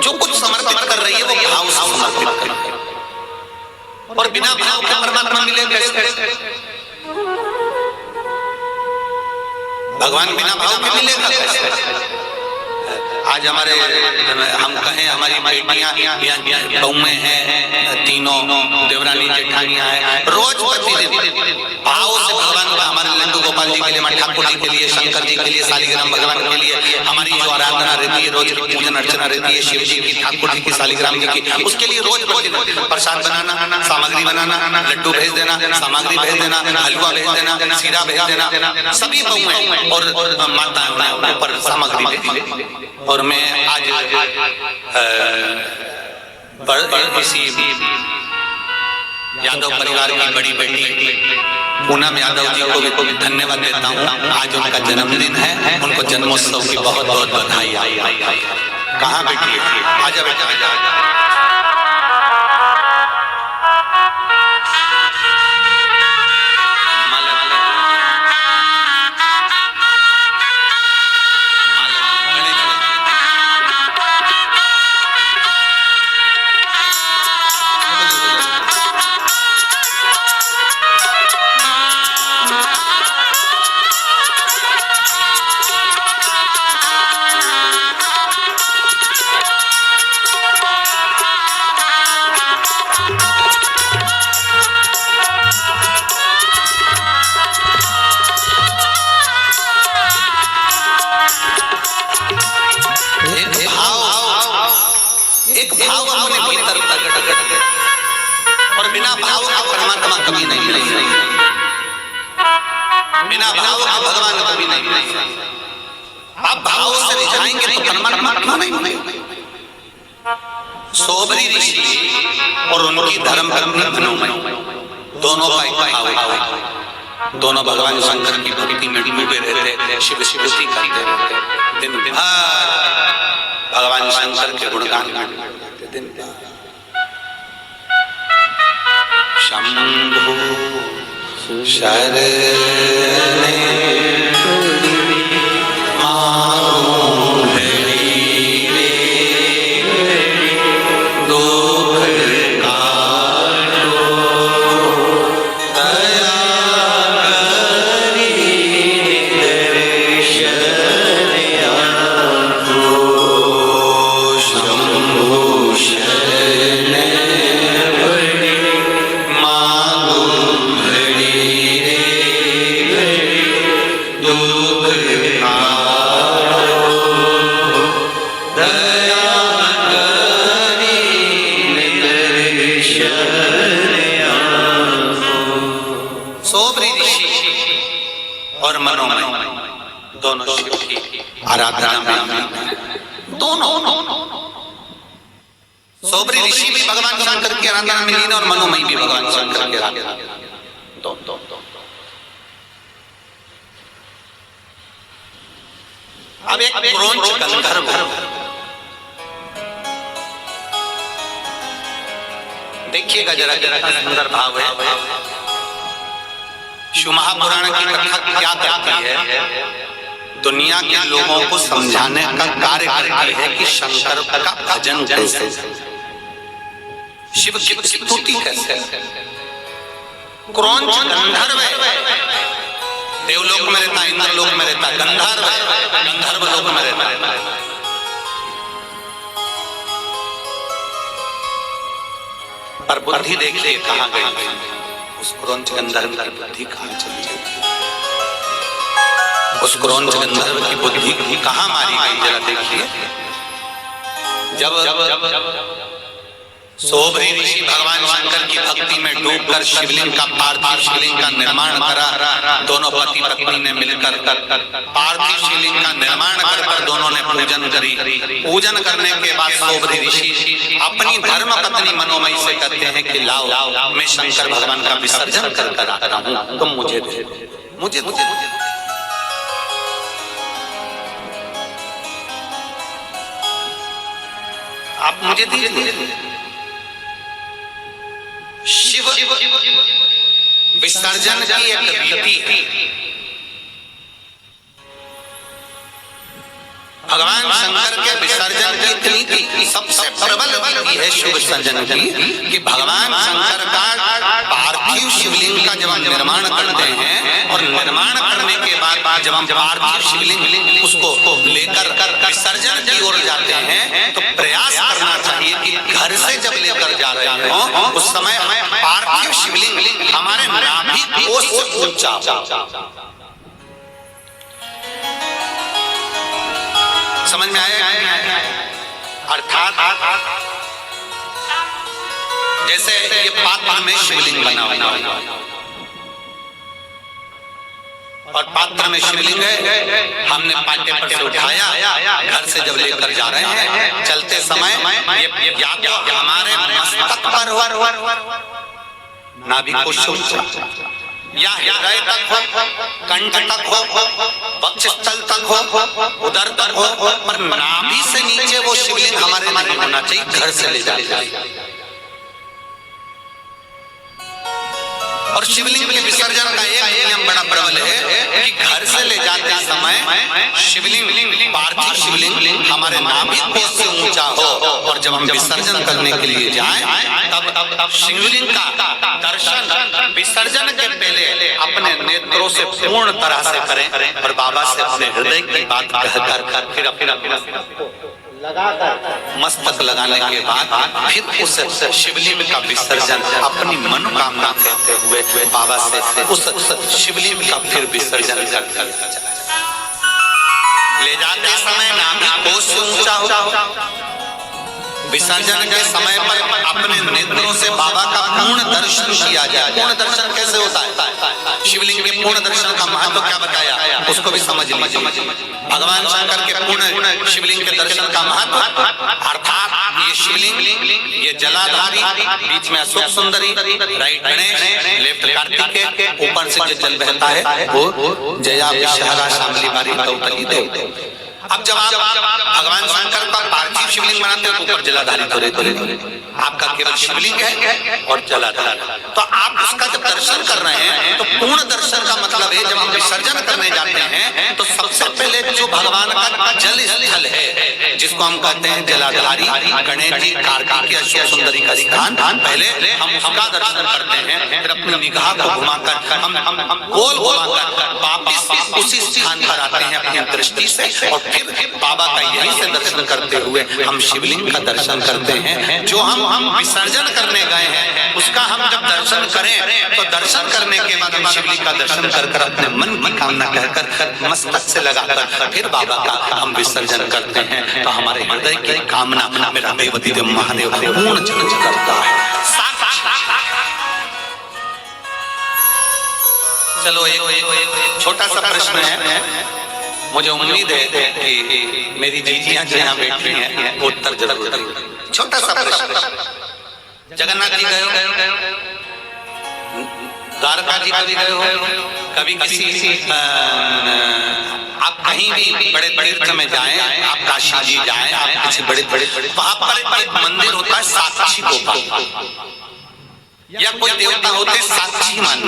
जो कुछ समर्पित कर रही है वो भाव से समर्पित कर रही है, और बिना भाव के परमात्मा मिले कैसे? भगवान बिना भाव के मिलेगा कैसे? आज हमारे हम कहें हमारी बेटियां बहुएं हैं, तीनों देवरानी जेठानियां हैं, रोज भाव से भगवान का हमारे लड्डू गोपाल जी के लिए, ठाकुर जी के लिए, शंकर जी के लिए, शालिग्राम भगवान के लिए हमारी जो आराधना रहती है, रोज की पूजन अर्चना रहती है शिव जी की, ठाकुर जी की, शालिग्राम जी की, उसके लिए रोज प्रसाद बनाना, सामग्री बनाना, लड्डू भेज देना, सामग्री भेज देना, हलवा भेज देना, सीरा भेज देना, सभी बहुएं और माताएं ऊपर सामग्री भेजी। और मैं आज इसी यादव परिवार की बड़ी बेटी पूनम यादव जी को भी धन्यवाद देता हूँ। आज उनका जन्मदिन है, उनको जन्मोत्सव की बहुत बहुत बधाई। कहाँ बेटी? आजा बेटा, आजा। और बिना भाव का परमात्मा कभी नहीं मिलेगा, बिना भाव का भगवान कभी नहीं मिलेगा। आप भाव से रिझाएंगे तो परमात्मा क्यों नहीं मिलेगा? सोबरी ऋषि और उनकी धर्म पत्नी मनोमयी दोनों का एक भाव है। दोनों भगवान शंकर की भक्ति में डूबे रहते थे, शिव शिवती करते रहते, दिन भर भगवान शंकर के गुणगान करते दिन भर। शंभो शरणे और मनोमय दोनों शिव की आराधना में दोनों। सोबरी ऋषि भी भगवान शंकर की आराधना में लीन और मनोमय भी भगवान शंकर की आराधना दोनों। अब एक क्रोंच गंधर्व देखिएगा जरा जरा सुंदर भाव है। शिव महापुराण की कथा क्या कहती है? दुनिया के लोगों को समझाने का कार्य करती है कि शंकर का भजन कैसे, शिव की स्तुति कैसे। क्रोंच गंधर्व है, देवलोक में रहता, इंद्रलोक में रहता, गंधर्व है, गंधर्व लोक में रहता। पर बुद्धि देखिए कहाँ गई, उस क्रोंच गंधर्व की बुद्धि कहाँ चली गई, उस क्रोंच गंधर्व की बुद्धि कहाँ मारी गई जरा देखिए। जब सोबरी ऋषि भगवान शंकर की भक्ति में डूबकर शिवलिंग का, पार्थिव शिवलिंग का निर्माण करा, दोनों पति पत्नी ने मिलकर पार्थिव शिवलिंग का निर्माण कर दोनों ने पूजन करी। पूजन करने के बाद सोबरी ऋषि अपनी धर्म पत्नी मनोमयी से कहते हैं कि लाओ मैं शंकर भगवान का विसर्जन कर आता हूँ, तुम मुझे दे, मुझे आप मुझे दीजिए। शिव विसर्जन की एक रीति है। भगवान शंकर के विसर्जन की इतनी सबसे प्रबल विधि है शिव विसर्जन की कि भगवान शंकर का पार्थिव शिवलिंग का जब हम निर्माण करते हैं और निर्माण करने के बाद जब हम पार्थिव शिवलिंग उसको लेकर विसर्जन की ओर जाते हैं तो प्रयास करना चाहिए कि घर से जब लेकर जा रहे हो उस समय पार्थिव शिवलिंग हमारे नाभि कोश से ऊंचा समझ में आया? अर्थात जैसे ये पात्र में शिवलिंग बना हुआ और पात्र में शिवलिंग है, हमने पाटे पर से उठाया, घर से जब लेकर जा रहे हैं चलते समय ये या तो हमारे मस्तक पर नाभि कोश ऊंचा या हृदय तक हो, कंठ तक हो, वक्षस्थल तक हो, उदर तक हो, पर नाभि से नीचे वो शिवलिंग हमारे नहीं होना चाहिए, घर से ले जाए। और शिवलिंग के विसर्जन का एक नियम बड़ा प्रबल है कि घर से ले जाते समय शिवलिंग पार्थिव शिवलिंग हमारे नाभि कोश से ऊंचा हो और जब हम विसर्जन करने के लिए जाएं तब शिवलिंग का दर्शन विसर्जन के पहले अपने नेत्रों से पूर्ण तरह से करें और बाबा से अपने हृदय की बात कहकर फिर अपना मस्तक लगाने के बाद फिर उस शिवलिंग का विसर्जन अपनी मनोकामना कहते हुए बाबा से उस शिवलिंग का फिर विसर्जन कर ले जाते समय नाभि कोश से ऊंचा हो। विसर्जन के समय पर अपने नेत्रों से बाबा का पूर्ण दर्शन किया जाए। पूर्ण दर्शन कैसे होता है? शिवलिंग के पूर्ण दर्शन का महत्व क्या बताया उसको भी समझ लीजिए। भगवान शंकर के पूर्ण शिवलिंग के दर्शन का महत्व अर्थात ये शिवलिंग, ये जलाधारी, बीच में अशोक सुंदरी, राइट गणेश, लेफ्ट कार्तिकेय, ऊपर से जो जल बहता है वो जया विषहरा शामली बारी दौतली देव। अब जब आप भगवान शंकर का पार्थिव शिवलिंग बनाते हो तो ऊपर जलाधारी थोड़े आपका केवल शिवलिंग है और जलाधारी, तो आप उसका जब दर्शन कर रहे हैं तो पूर्ण दर्शन का मतलब है जब हम विसर्जन करने जाते हैं तो सबसे पहले जो भगवान का जल स्थल है जिसको हम कहते हैं जलाधारी, गणेश जी, कार्तिकेय, अशोक सुंदरी का स्थान, पहले हम उसका दर्शन करते हैं। फिर अपनी निगाह को घुमाकर हम गोल घुमाकर वापिस उसी स्थान पर आते हैं अपनी दृष्टि से और फिर बाबा का यहीं से दर्शन करते हुए हम शिवलिंग का दर्शन करते हैं। जो हम विसर्जन करने गए हैं उसका हम जब दर्शन करें तो दर्शन करने के बाद हम शिवलिंग का दर्शन कर अपने मन की कामना कहकर मस्तक से लगाकर फिर बाबा का हम विसर्जन करते हैं तो हमारे हृदय की कामना मेरा देवती देव महादेव पूर्ण करता है। चलो एक छोटा सा प्रश्न है, मुझे उम्मीद है कि मेरी जीजियां यहाँ बैठी हैं उत्तर जरूर देंगी। छोटा सा प्रश्न, जगन्नाथ जी गए हो, द्वारका जी कभी गए हो, कभी किसी आप कहीं भी बड़े तीर्थ में जाएं, आप काशी जी जाएं, आप किसी बड़े वहां पर एक मंदिर होता है साक्षी गोपाल, या कोई देवता होते हैं साक्षी मान।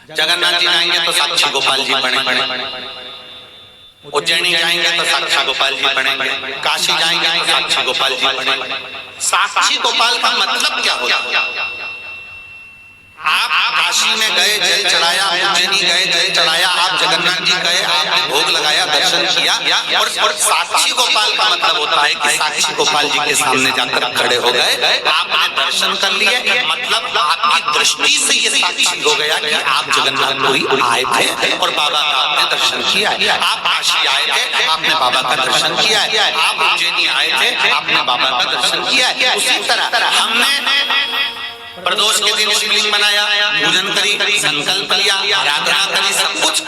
जगन्नाथ जी जाएंगे तो साक्षी गोपाल जी बने, उज्जैनी जाएंगे तो साक्षी गोपाल जी बनेंगे, काशी जाएंगे तो साक्षी गोपाल जी बनेंगे। साक्षी गोपाल का मतलब क्या होता? आप काशी में गए, जल चढ़ाया, उज्जैनी गए, जल चढ़ाया, आप जगन्नाथ जी गए, आपने भोग लगाया, दर्शन किया और साक्षी गोपाल का मतलब होता है कि साक्षी गोपाल जी के सामने जाकर खड़े हो गए, आपने दर्शन कर लिए, मतलब आपकी दृष्टि से ये साक्षी हो गया कि आप जगन्नाथपुरी आए थे और बाबा का आपने दर्शन किया। आप काशी आए थे, आपने बाबा का दर्शन किया, आप उज्जैनी आए थे, आपने बाबा का दर्शन किया। उसी तरह हमने प्रदोष के दिन शिवलिंग बनाया, पूजन करी, संकल्प लिया, आराधना करी, सब कुछ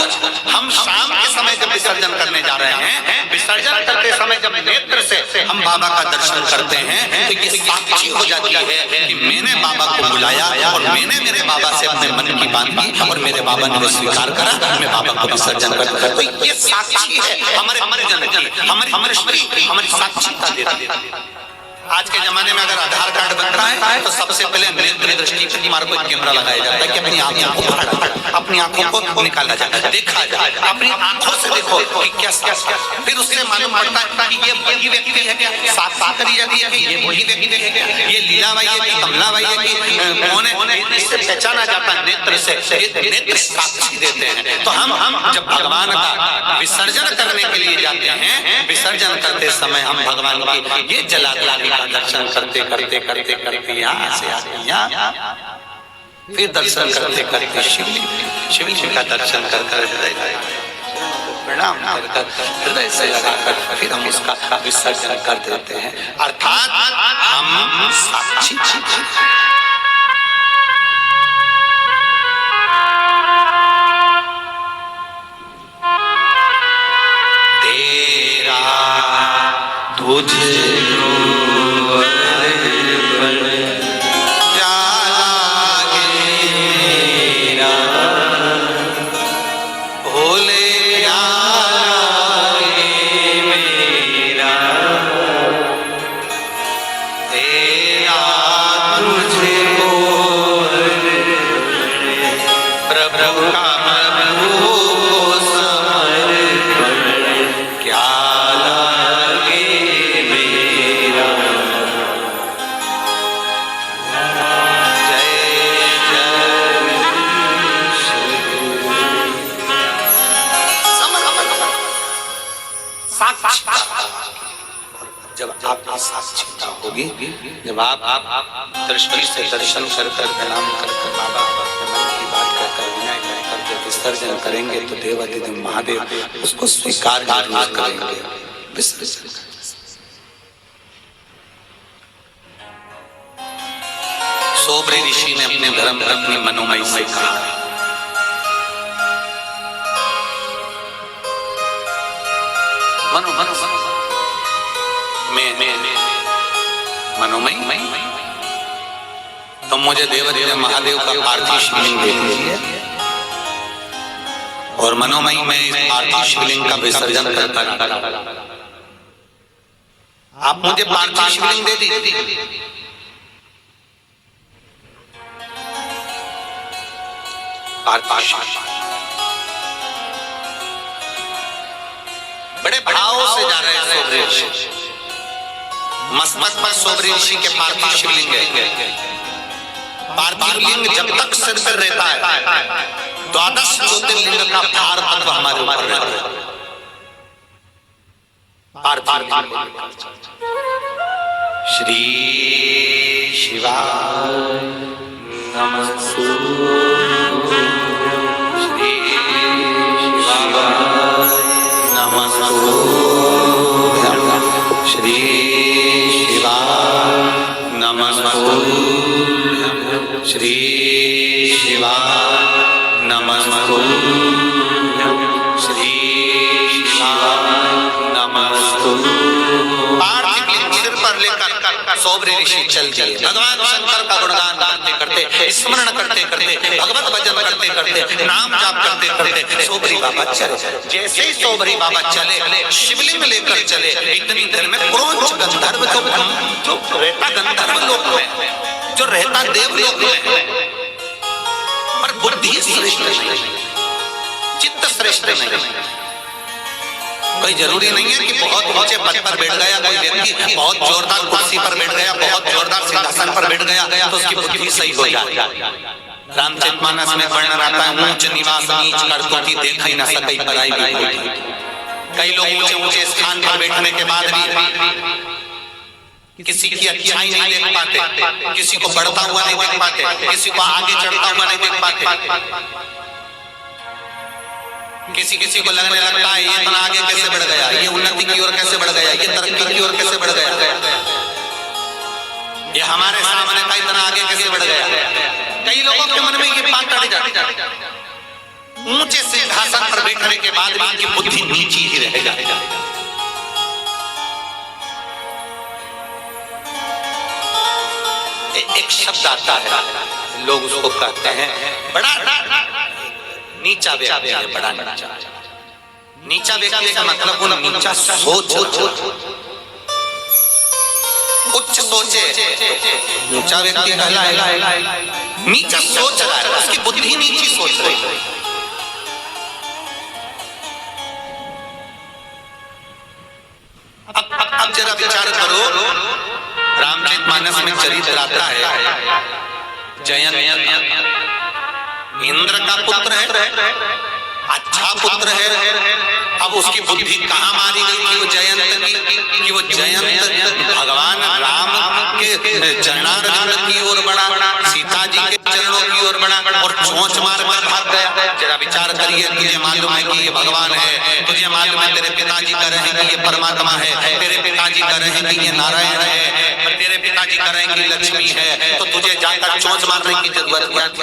हम शाम के समय जब विसर्जन करने जा रहे हैं, विसर्जन करते समय जब नेत्र से हम बाबा का दर्शन करते हैं तो ये साक्षी हो जाती है कि मैंने बाबा को बुलाया और मैंने मेरे बाबा से अपने मन की बात की और मेरे बाबा ने वो स्वीकार करा, मैं बाबा को विसर्जन करता। तो ये साक्षी है हमारे जन की, हमारी दृष्टि, हमारी साक्षीता देती है। आज के जमाने में अगर आधार कार्ड बनता है तो सबसे पहले नेत्र दृष्टि पर हमारे को कैमरा लगाया जाता है कि अपनी आंखों को निकाला जाता है, देखा जाए, अपनी आंखों से देखो कि क्या साफ, फिर उससे मालूम पड़ता है कि ये वही व्यक्ति है क्या, साफ करी जाती है कि ये वही व्यक्ति है क्या, ये लीलाबाई है कि कमलाबाई है कि कौन है, इससे पहचाना जाता है नेत्र से। नेत्र साक्षी देते हैं। तो हम जब भगवान का विसर्जन करने के लिए जाते हैं, विसर्जन करते समय हम भगवान की ये जलालाली का दर्शन करते करते करते करते यहाँ से यहाँ, फिर दर्शन करते करते शिवलिंग का दर्शन कर प्रणाम कर हृदय से लगाकर फिर हम उसका विसर्जन कर देते हैं। अर्थात हम साक्षी तेरा तुझे साक्षीता होगी, जब आप दृष्टि से दर्शन कर कर प्रणाम कर कर बाबा मन की बात कर कर विनय कर जब विसर्जन करेंगे तो देवाधिदेव महादेव उसको स्वीकार जरूर करेंगे। विसर्जन सोबरे ऋषि ने अपने धर्म पत्नी मनोमयी से कहा, मनोमयी तो मुझे देवाधिदेव महादेव का पार्थिव शिवलिंग दे दीजिए और मनोमयी में इस पार्थिव शिवलिंग का विसर्जन करता आप मुझे पार्थिव शिवलिंग दे दीजिए। बड़े भाव से जा रहे हैं सोबरे ऋषि, मस्तक पर सोबरे ऋषि के पार्थिव शिवलिंग है। पार्थिव लिंग जब तक सिर पर रहता है 12 ज्योतिर्लिंग का भार तत्व हमारे ऊपर रहता है। श्री शिवाय नमस्तु, श्री शिवाय नमस्तु, श्री शिवाय नमस्तु, श्री शिवाय नमस्तु, श्री शिवाय नमस्तु। पार्थिव लिंग सिर पर लेकर सोबरे ऋषि चल दिए। भगवान शंकर का गुणगान करते करते, स्मरण करते करते, भगवत भजन करते करते, नाम जाप करते करते सोबरी बाबा चले। जैसे ही सोबरी बाबा चले, शिवलिंग लेकर चले, इतनी देर में क्रोंच गंधर्व जो रहता गंधर्व लोक में, जो रहता देवलोक में, पर बुद्धि श्रेष्ठ नहीं, चित्त श्रेष्ठ नहीं। कोई जरूरी नहीं है कि बहुत ऊंचे पद पर बैठ गया कोई व्यक्ति, बहुत जोरदार कुर्सी पर बैठ गया, बहुत जोरदार सिंहासन पर बैठ गया तो उसकी बुद्धि सही हो जाए। रामचरितमानस में वर्णन आता है, ऊंच निवास नीच करतों की देख ही न सकै पराई भी। कई लोग ऊंचे ऊंचे स्थान पर बैठने के बाद भी किसी की अच्छाई नहीं देख पाते, किसी को बढ़ता हुआ नहीं देख पाते, किसी को आगे चढ़ता हुआ नहीं देख पाते। किसी किसी को लगने लगता है ये इतना आगे कैसे बढ़ गया, ये उन्नति की ओर कैसे बढ़ गया, ये तरक्की की ओर कैसे बढ़ गया, ये हमारे सामने का इतना आगे कैसे बढ़ गया। कई लोगों के मन में ये बात अड़ जाती है, ऊंचे सिंहासन पर बैठने के बाद भी इनकी बुद्धि नीची ही रह जाती है। एक शब्द आता है, लोग उसको कहते हैं बड़ा नीचा व्यक्ति है, बड़ा नीचा। नीचा व्यक्ति का मतलब वो नीचा सोच, उच्च उच्च सोचे तो ऊंचा व्यक्ति कहलाएगा, नीचा सोच रहा है उसकी बुद्धि नीची सोच रही है। अब जरा विचार करो, रामचरितमानस में चरित्र आता है, जयंत इंद्र का पुत्र है, अच्छा पुत्र है। अब उसकी बुद्धि कहाँ मारी गई कि वो जयंत भगवान राम के चरणारविंद की ओर बढ़ा, सीता जी के चरणों की ओर बढ़ा और चोंच मार कर भाग गया। जरा विचार करिए, तुझे मालूम है कि ये भगवान है, तुझे मालूम है तेरे पिताजी कह रहे हैं कि ये परमात्मा है, तेरे पिताजी कह रहे हैं कि ये नारायण है, तेरे पिताजी कह रहे हैं कि लक्ष्मी है, तो तुझे जाकर चोंच मारने की जरूरत क्या थी?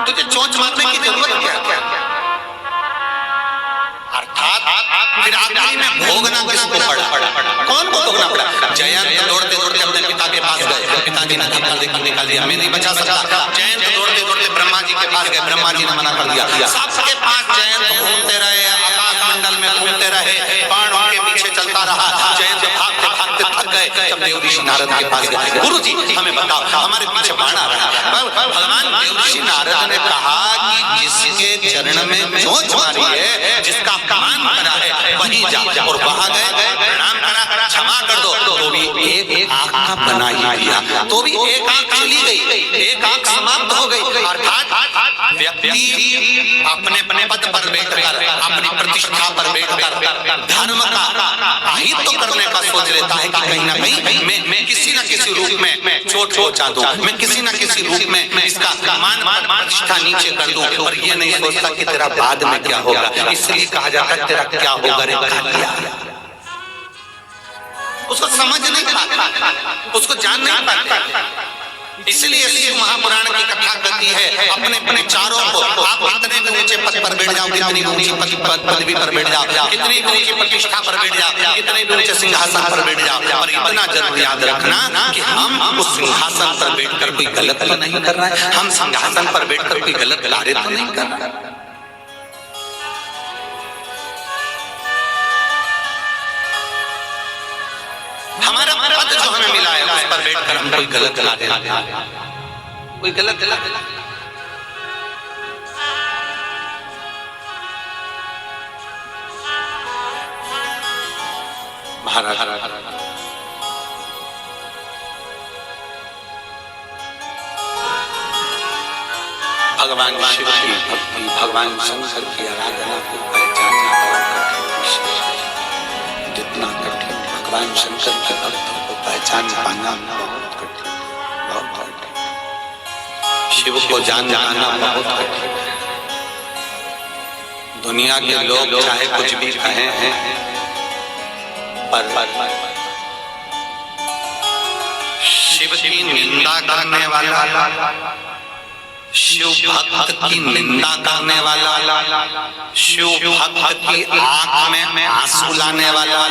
तुझे चोंच मारने की जरूरत क्या? अर्थात फिर आखिरी में भोगना किसको पड़ा? कौन को भोगना पड़ा? जयंत दौड़ते दौड़ते अपने पिता के पास गए, पिताजी ने धक्का देकर निकाल दिया, मैं नहीं बचा सकता। जयंत दौड़ते दौड़ते ब्रह्मा जी के पास गए, ब्रह्मा जी ने मना कर दिया। सबके पास जयंत घूमते रहे, आकाश मंडल में घूमते रहे, बाण उनके पीछे चलता रहा। जयंत भागते भागते थक गए, जब देव ऋषि नारद के पास गए, गुरु जी हमें बताओ, हमारे पीछे बाण आ रहा है। भगवान देव ऋषि नारद ने कहा कि जिसके चरण में चोंच मारी है, जिसका अपमान करा है, वहीं जा। और वहां गए, प्रणाम करा, क्षमा कर दो, तो भी एक आंख का बना ही दिया, तो भी एक आंख चली गई, एक आंख समाप्त हो गई। अर्थात व्यक्ति अपने अपने पद पर बैठकर, अपनी प्रतिष्ठा पर बैठकर धर्म का अहित करने का सोच लेता है कि कहीं ना कहीं मैं किसी न किसी रूप में चोट पहुंचा दूं, मैं किसी न किसी रूप में इसका मान प्रतिष्ठा नीचे कर दूं, और ये नहीं सोचता कि तेरा बाद में क्या होगा। इसलिए कहा जाता है तेरा क्या होगा रे कालिया। उसको समझ नहीं पाता, उसको जान नहीं पाता। इसलिए शिव महापुराण की कथा कहती है, अपने अपने चारों को आप कितने भी ऊंचे पद पर बैठ जाओ, कितनी ऊंची पदवी पर बैठ जाओ, कितनी भी ऊंची प्रतिष्ठा पर बैठ जाओ, कितने भी ऊंचे सिंहासन पर बैठ जाओ, पर इतना जरूर याद रखना कि हम उस सिंहासन पर बैठकर कोई गलत तो नहीं कर रहा है, हम सिंहासन पर बैठकर कोई गलत कार्य तो नहीं कर रहा है। हमारा पद जो हमें मिला है उस पर बैठकर हम कोई गलत कोई गलत महाराज भगवान शिव की भक्ति, भगवान शंकर की आराधना को पहचानना जितना कठिन, भगवान शंकर के भक्तों को पहचान पाना बहुत कठिन, बहुत कठिन। शिव को जान पाना बहुत कठिन। दुनिया के लोग चाहे कुछ भी कहें हैं, पर शिव की निंदा करने वाला, शिव भक्त की निंदा करने वाला, शिव भक्त की आंख में आंसू लाने वाला,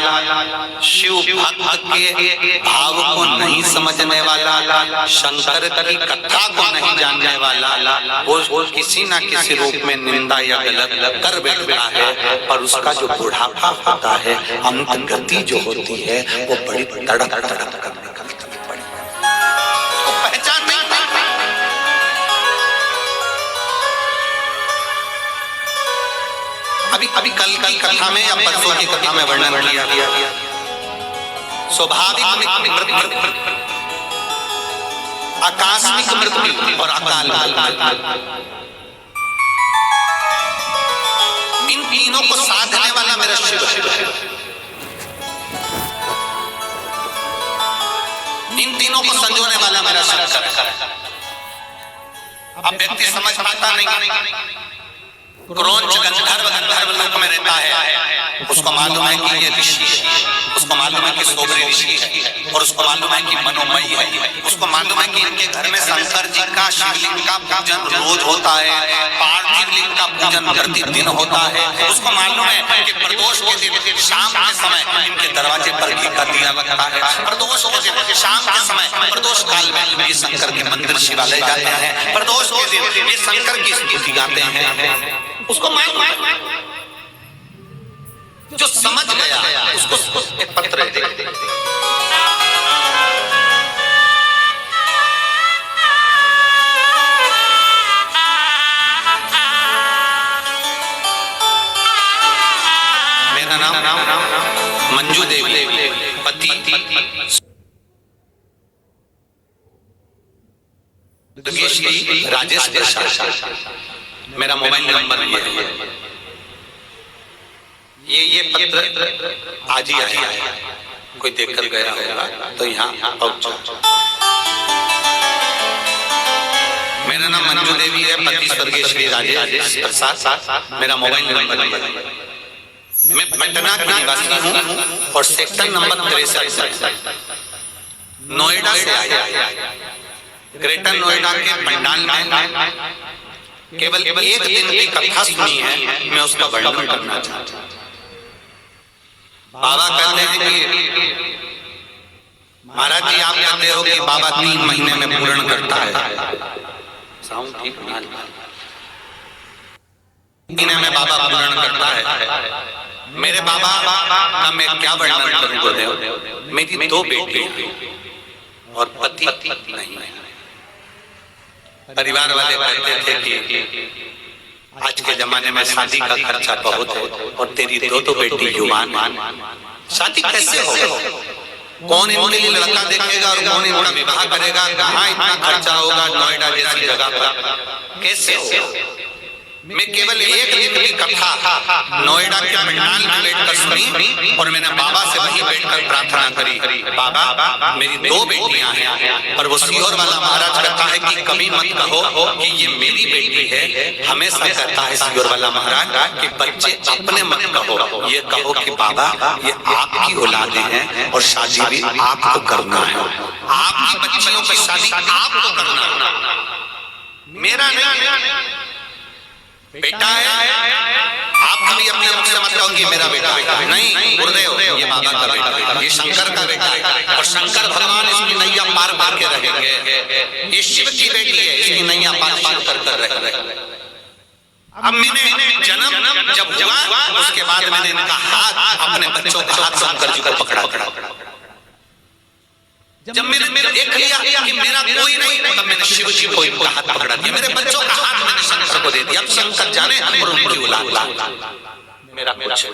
शिव भक्त के भाव को नहीं समझने वाला, शंकर की कथा को नहीं जानने वाला, वो किसी न किसी रूप में निंदा या गलत कर बैठता है। पर उसका जो बुढ़ापा होता है, अंत गति जो होती है, वो बड़ी तड़क तड़क कर निकलती है, बड़ी पहचान नहीं। अभी कल की कथा में या परसों की कथा में वर्णन किया गया स्वाभाविक मृत्यु, आकस्मिक मृत्यु और अकाल मृत्यु, इन तीनों को साधने वाला मेरा शिव है। इन तीनों को संजोने वाला मेरा शंकर है। अब व्यक्ति समझ पाता नहीं, क्रोंच गंधर्व लोक में रहता है, उसको मालूम है कि ये ऋषि है, उसको मालूम है कि सोबरी ऋषि है, और उसको मालूम है कि मनोमयी है, उसको मालूम है कि इनके घर में शंकर जी का शिवलिंग का पूजन रोज होता है, पार्थिव लिंग का पूजन प्रतिदिन होता है। उसको मालूम है कि प्रदोष के दिन शाम के समय इनके दरवाजे पर घी का दिया लगता है, प्रदोष के दिन शाम के समय, प्रदोष काल में ये शंकर के मंदिर शिवालय जाते हैं, प्रदोष के दिन ये शंकर की स्तुति गाते हैं। उसको मालूम है जो समझ गया उसको एक पत्र दे। मेरा नाम मंजू देवी, पति राजेश प्रसाद, मेरा मोबाइल नंबर ये पत्र आज ही आया है, कोई देखकर गया होगा तो यहाँ पहुंचा। मेरा नाम मंजू देवी है, पति स्वर्गीय श्री राजेश प्रसाद, मेरा मोबाइल नंबर। मैं पटना की निवासी हूँ और सेक्टर नंबर 63 नोएडा से आया। ग्रेटर नोएडा के पंडाल में केवल एक दिन की कथा सुनी है, मैं उसका वर्णन करना चाहता हूँ। बाबा कहते हैं कि महाराज जी आप कहते हो कि बाबा 3 महीने में पूर्ण करता है। साउंड ठीक है, महीने में बाबा पूर्ण करता है। मेरे बाबा का मैं क्या वर्णन करूं गुरुदेव। मेरी 2 बेटी और पति नहीं है। परिवार वाले कहते थे कि आज के जमाने में शादी का खर्चा बहुत है और तेरी 2 बेटी युवान, शादी कैसे होगा? कौन इनके लिए लड़का देखेगा और कौन इनका विवाह करेगा? कहाँ इतना खर्चा होगा नोएडा जैसी जगह पर, कैसे होगा? मैं केवल एक दिन की कथा नोएडा के पंडाल में बैठकर सुनी और मैंने बाबा से वहीं बैठकर प्रार्थना करी, बाबा मेरी 2 बेटियां हैं। और वो सीहोर वाला महाराज कहता है कि कभी मत कहो कि ये मेरी बेटी है, हमेशा कहता है सीहोर वाला महाराज कि बच्चे अपने मत कहो, ये कहो कि बाबा ये आपकी औलादें हैं और शादी भी आपको करना है, आपकी बच्चियों की शादी आपको करना है, मेरा नहीं बेटा है। आप कभी अपने मुख से मत कहो कि मेरा बेटा नहीं, गुरुदेव ये बाबा का बेटा, ये शंकर का बेटा है और शंकर भगवान इसकी नैया पार पार के रहेंगे। ये शिव की बेटी है, इसकी नैया पार पार कर रहेंगे। अब मैंने जन्म जब हुआ उसके बाद मैंने इनका हाथ, अपने बच्चों का हाथ शंकर जी को पकड़ा। जब मैंने देख लिया कि मेरा कोई नहीं, तब मैंने शिव जी को इनका हाथ पकड़ा दिया, मेरे बच्चों का हाथ मैंने शंकर को दे दिया। अब शंकर जाने और उनकी औलाद मेरा कुछ।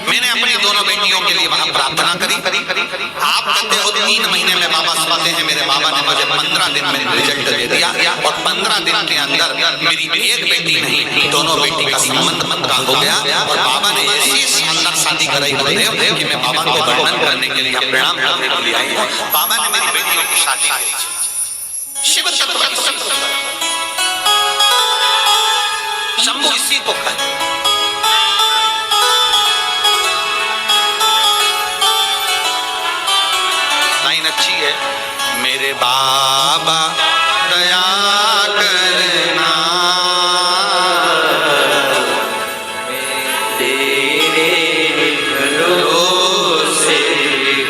मैंने अपनी 2 बेटियों के लिए वहां प्रार्थना करी। आप कहते हो 3 महीने में बाबा सुनते हैं, मेरे बाबा ने मुझे 15 दिन में रिजल्ट दे दिया और 15 दिन के अंदर मेरी एक बेटी नहीं 2 बेटी का संबंध पक्का हो गया और बाबा ने ऐसी शानदार शादी कराई गुरुदेव कि मैं बाबा को वर्णन करने के लिए प्रणाम करने के लिए आई हूँ। बाबा ने मेरी बेटियों की शादी की। शिव शंभु इसी को कहते हैं। लाइन अच्छी है, मेरे बाबा दया करना, तेरे भरोसे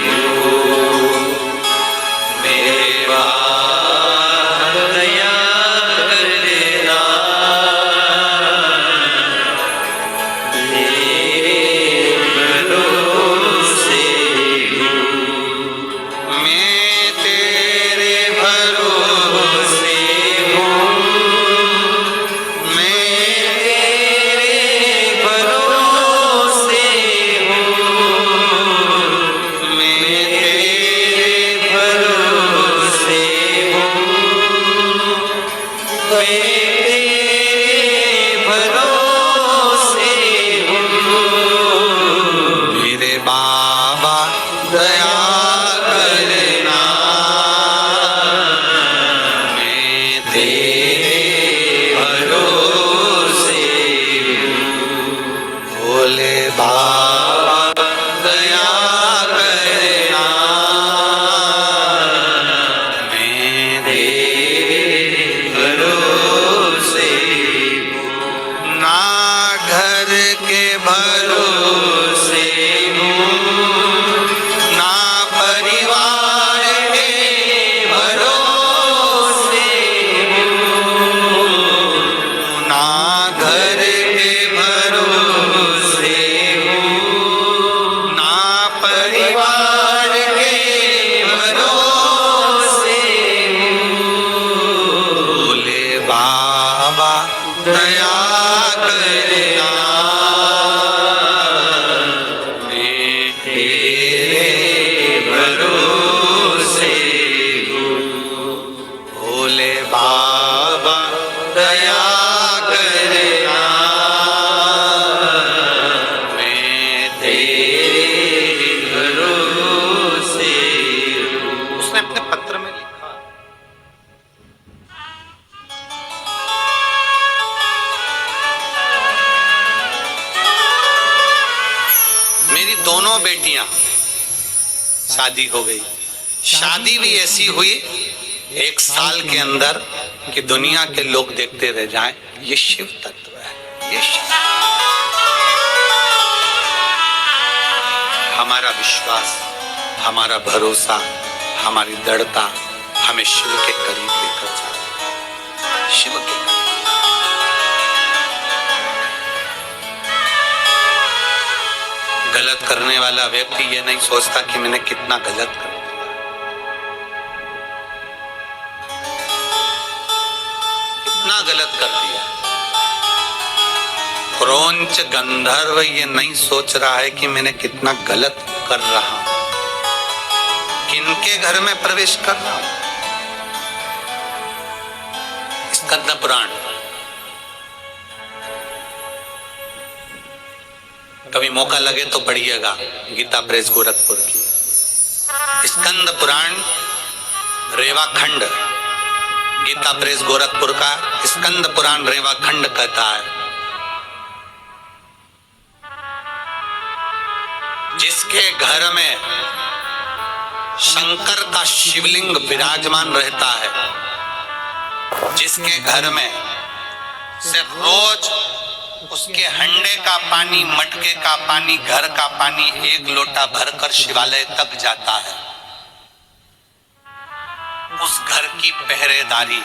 हूँ, मेरे बाबा दया करना, तेरे भरोसे हूँ, मैं तेरे भरोसे दया करना, मैं तेरे भरोसे हूँ। भोले बाबा दया करना, मैं तेरे भरोसे हूँ। उसने अपने पत्र में लिखा, मेरी दोनों बेटियां शादी हो गई। शादी भी ऐसी हुई 1 साल के अंदर कि दुनिया के लोग देखते रह जाएं। ये शिव तत्व है, ये शिव। हमारा विश्वास, हमारा भरोसा, हमारी दृढ़ता हमें शिव के करीब लेकर जाए, शिव के करीब। गलत करने वाला व्यक्ति ये नहीं सोचता कि मैंने कितना गलत कर दिया, कितना गलत कर दिया। क्रौंच गंधर्व ये नहीं सोच रहा है कि मैंने कितना गलत कर रहा हूं, किनके घर में प्रवेश कर रहा हूं। स्कंद पुराण, कभी मौका लगे तो पढ़िएगा, गीता प्रेस गोरखपुर की। स्कंद पुराण रेवा खंड, गीता प्रेस गोरखपुर का स्कंद पुराण रेवा खंड कहता है, जिसके घर में शंकर का शिवलिंग विराजमान रहता है, जिसके घर में सिर्फ रोज उसके हंडे का पानी, मटके का पानी, घर का पानी 1 लोटा भरकर शिवालय तक जाता है, उस घर की पहरेदारी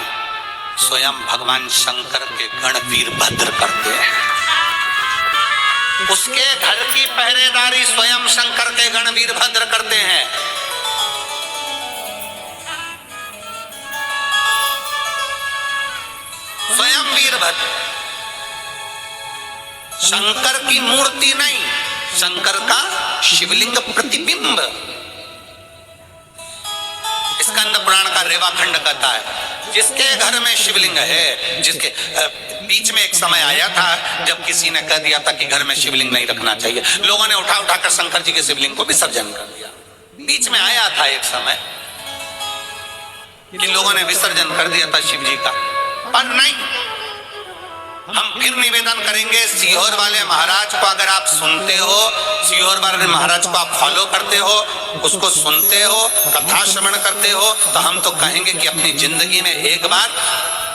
स्वयं भगवान शंकर के गण वीरभद्र करते हैं। उसके घर की पहरेदारी स्वयं शंकर के गण वीरभद्र करते हैं। स्वयं वीरभद्र, शंकर की मूर्ति नहीं, शंकर का शिवलिंग प्रतिबिंब। स्कंद पुराण का रेवा खंड कहता है, जिसके घर में शिवलिंग है, जिसके बीच में एक समय आया था जब किसी ने कह दिया था कि घर में शिवलिंग नहीं रखना चाहिए, लोगों ने उठा उठाकर शंकर जी के शिवलिंग को विसर्जन कर दिया। बीच में आया था एक समय कि लोगों ने विसर्जन कर दिया था शिव जी का, पर नहीं। हम फिर निवेदन करेंगे, सीहोर वाले महाराज को अगर आप सुनते हो, सीहोर वाले महाराज को आप फॉलो करते हो, उसको सुनते हो, कथा श्रवण करते हो, तो हम तो कहेंगे कि अपनी जिंदगी में एक बार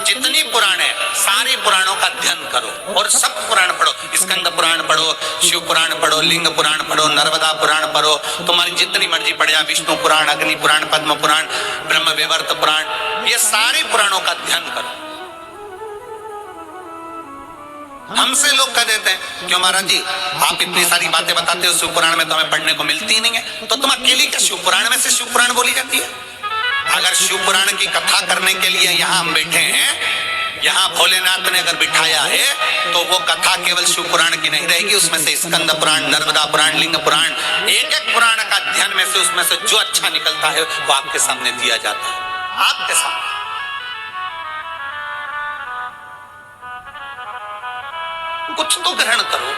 जितनी पुराण है सारे पुराणों का अध्ययन करो और सब पुराण पढ़ो। स्कंद पुराण पढ़ो, शिव पुराण पढ़ो, लिंग पुराण पढ़ो, नर्मदा पुराण पढ़ो, तुम्हारी जितनी मर्जी पढ़े, विष्णु पुराण, अग्नि पुराण, पद्म पुराण, ब्रह्म विवर्त पुराण, ये सारे पुराणों का अध्ययन करो। हमसे लोग कह देते हैं, क्यों महाराज जी आप इतनी सारी बातें बताते हो, शिव पुराण में तो हमें पढ़ने को मिलती ही नहीं है, तो तुम अकेली क्या शिव पुराण में से शिव पुराण बोली जाती है? अगर शिव पुराण की कथा करने के लिए यहाँ हम बैठे हैं, यहाँ भोलेनाथ ने अगर बिठाया है, तो वो कथा केवल शिव पुराण की नहीं रहेगी, उसमें से स्कंद पुराण, नर्मदा पुराण, लिंग पुराण, एक एक पुराण का अध्ययन में से उसमें से जो अच्छा निकलता है वो आपके सामने दिया जाता है, आपके सामने। कुछ तो ग्रहण करो।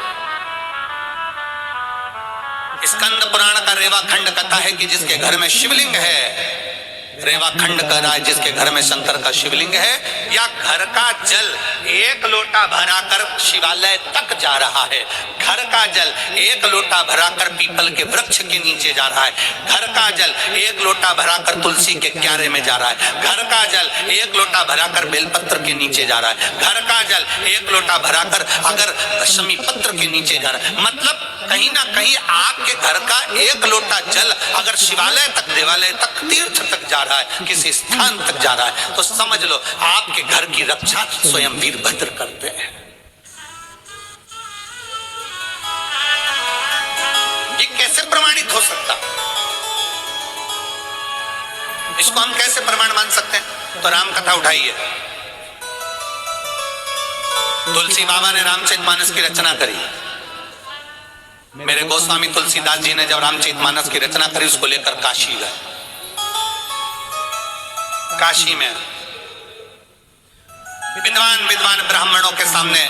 स्कंद पुराण का रेवा खंड कहता है कि जिसके घर में शिवलिंग है, रेवा खंड कह रहा है जिसके घर में शंकर का शिवलिंग है, या घर का जल 1 लोटा भराकर शिवालय तक जा रहा है, घर का जल 1 लोटा भराकर पीपल के वृक्ष के नीचे जा रहा है, घर का जल 1 लोटा भराकर तुलसी के क्यारे में जा रहा है, घर का जल 1 लोटा भराकर बेलपत्र के नीचे जा रहा है, घर का जल 1 लोटा भराकर अगर शमी पत्र के नीचे जा रहा है। मतलब कहीं ना कहीं आपके घर का 1 लोटा जल अगर शिवालय तक, देवालय तक, तीर्थ तक जा रहा है, किसी स्थान तक जा रहा है, तो समझ लो आपके घर की रक्षा स्वयं वीरभद्र करते हैं। ये कैसे प्रमाणित हो सकता? इसको हम कैसे प्रमाण मान सकते हैं? तो राम कथा उठाइए, तुलसी बाबा ने रामचरितमानस की रचना करी। मेरे गोस्वामी तुलसीदास जी ने जब रामचरितमानस की रचना करी, उसको लेकर काशी गए। काशी में विद्वान ब्राह्मणों के सामने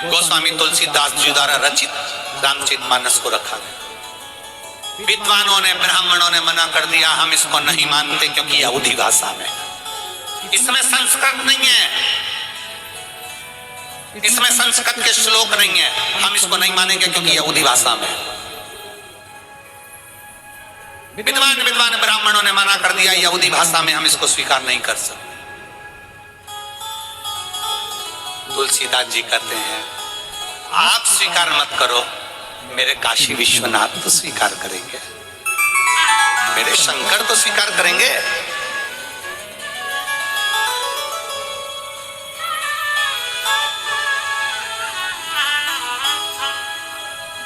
गोस्वामी तुलसीदास जी द्वारा रचित रामचरितमानस को रखा गया। विद्वानों ने, ब्राह्मणों ने मना कर दिया, हम इसको नहीं मानते क्योंकि यहूदी भाषा में, इसमें संस्कृत नहीं है, इसमें संस्कृत के श्लोक नहीं है, हम इसको नहीं मानेंगे क्योंकि यहूदी भाषा में। विद्वान ब्राह्मणों ने मना कर दिया, यहूदी भाषा में हम इसको स्वीकार नहीं कर सकते। तुलसीदास जी कहते हैं, आप स्वीकार मत करो, मेरे काशी विश्वनाथ तो स्वीकार करेंगे, मेरे शंकर तो स्वीकार करेंगे।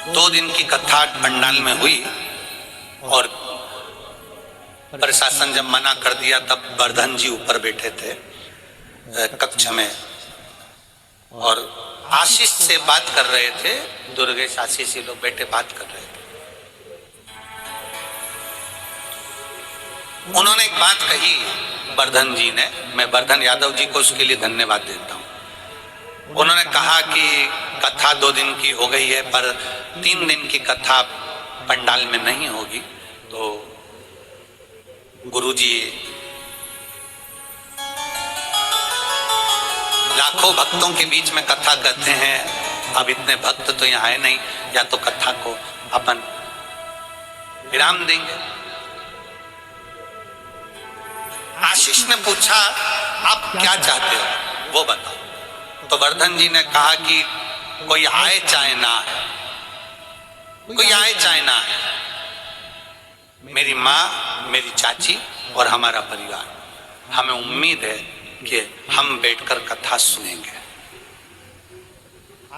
दो दिन की कथा पंडाल में हुई और प्रशासन जब मना कर दिया, तब वर्धन जी ऊपर बैठे थे कक्ष में और आशीष से बात कर रहे थे। दुर्गेश, आशीष, ये लोग बैठे बात कर रहे थे। उन्होंने एक बात कही वर्धन जी ने, मैं वर्धन यादव जी को उसके लिए धन्यवाद देता हूं। उन्होंने कहा कि कथा 2 दिन की हो गई है, पर 3 दिन की कथा पंडाल में नहीं होगी, तो गुरुजी लाखों भक्तों के बीच में कथा करते हैं, अब इतने भक्त तो यहाँ है नहीं, या तो कथा को अपन विराम देंगे। आशीष ने पूछा, आप क्या चाहते हो वो बताओ। तो वर्धन जी ने कहा कि कोई आए चाहे ना है, कोई आए चाहे ना है, मेरी माँ, मेरी चाची और हमारा परिवार, हमें उम्मीद है कि हम बैठकर कथा सुनेंगे।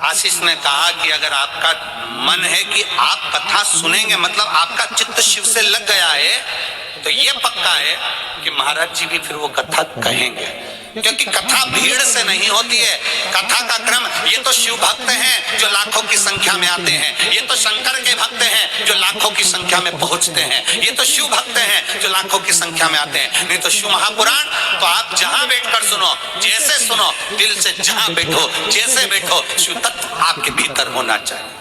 आशीष ने कहा कि अगर आपका मन है कि आप कथा सुनेंगे, मतलब आपका चित्त शिव से लग गया है, तो ये पक्का है कि महाराज जी भी फिर वो कथा कहेंगे, क्योंकि कथा भीड़ से नहीं होती है। कथा का क्रम, ये तो शिव भक्त हैं जो लाखों की संख्या में आते हैं, ये तो शंकर के भक्त हैं जो लाखों की संख्या में पहुंचते हैं, ये तो शिव भक्त हैं जो लाखों की संख्या में आते हैं। नहीं तो शिव महापुराण तो आप जहां बैठकर सुनो, जैसे सुनो, दिल से जहां बैठो, जैसे बैठो, शिव तत्व आपके भीतर होना चाहिए।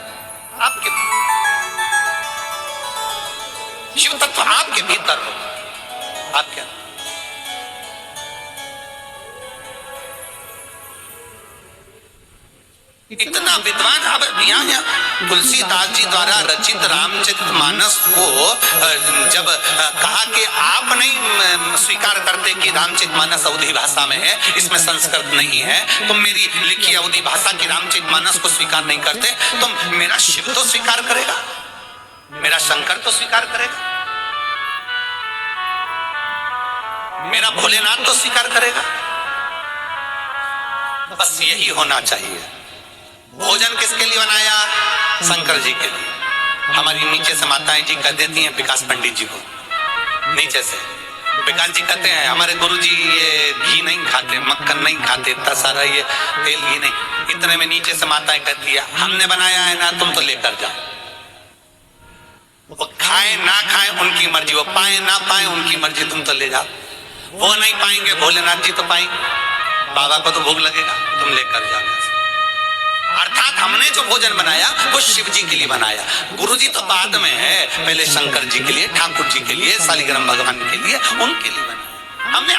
आपके शिव तत्व आपके भीतर हो। आप क्या इतना विद्वान। अब यहाँ तुलसीदास जी द्वारा रचित रामचरितमानस को जब कहा कि आप नहीं स्वीकार करते कि रामचरितमानस अवधी भाषा में है, इसमें संस्कृत नहीं है, तुम मेरी लिखी अवधी भाषा की रामचरितमानस को स्वीकार नहीं करते, तो मेरा शिव तो स्वीकार करेगा, मेरा शंकर तो स्वीकार करेगा, मेरा भोलेनाथ तो स्वीकार करेगा। बस यही होना चाहिए। भोजन किसके लिए बनाया? शंकर जी के लिए। हमारी नीचे से माताएं जी कह देती हैं विकास पंडित जी को, नीचे से विकास जी कहते हैं हमारे गुरुजी ये घी नहीं खाते, मक्खन नहीं खाते, इतना सारा ये तेल घी नहीं, इतने में नीचे से माताएं कहती है हमने बनाया है ना, तुम तो लेकर जाओ। वो खाए ना खाए उनकी मर्जी, वो पाए ना पाए उनकी मर्जी, तुम तो ले जाओ। वो नहीं पाएंगे, भोलेनाथ जी तो पाएंगे, बाबा को तो भोग लगेगा, तुम लेकर जाओ। अर्थात हमने जो भोजन बनाया वो शिव जी के लिए बनाया, गुरु जी तो बाद में है, पहले शंकर जी के लिए, ठाकुर जी के लिए, शालिग्राम भगवान के लिए, उनके लिए बनाया हमने,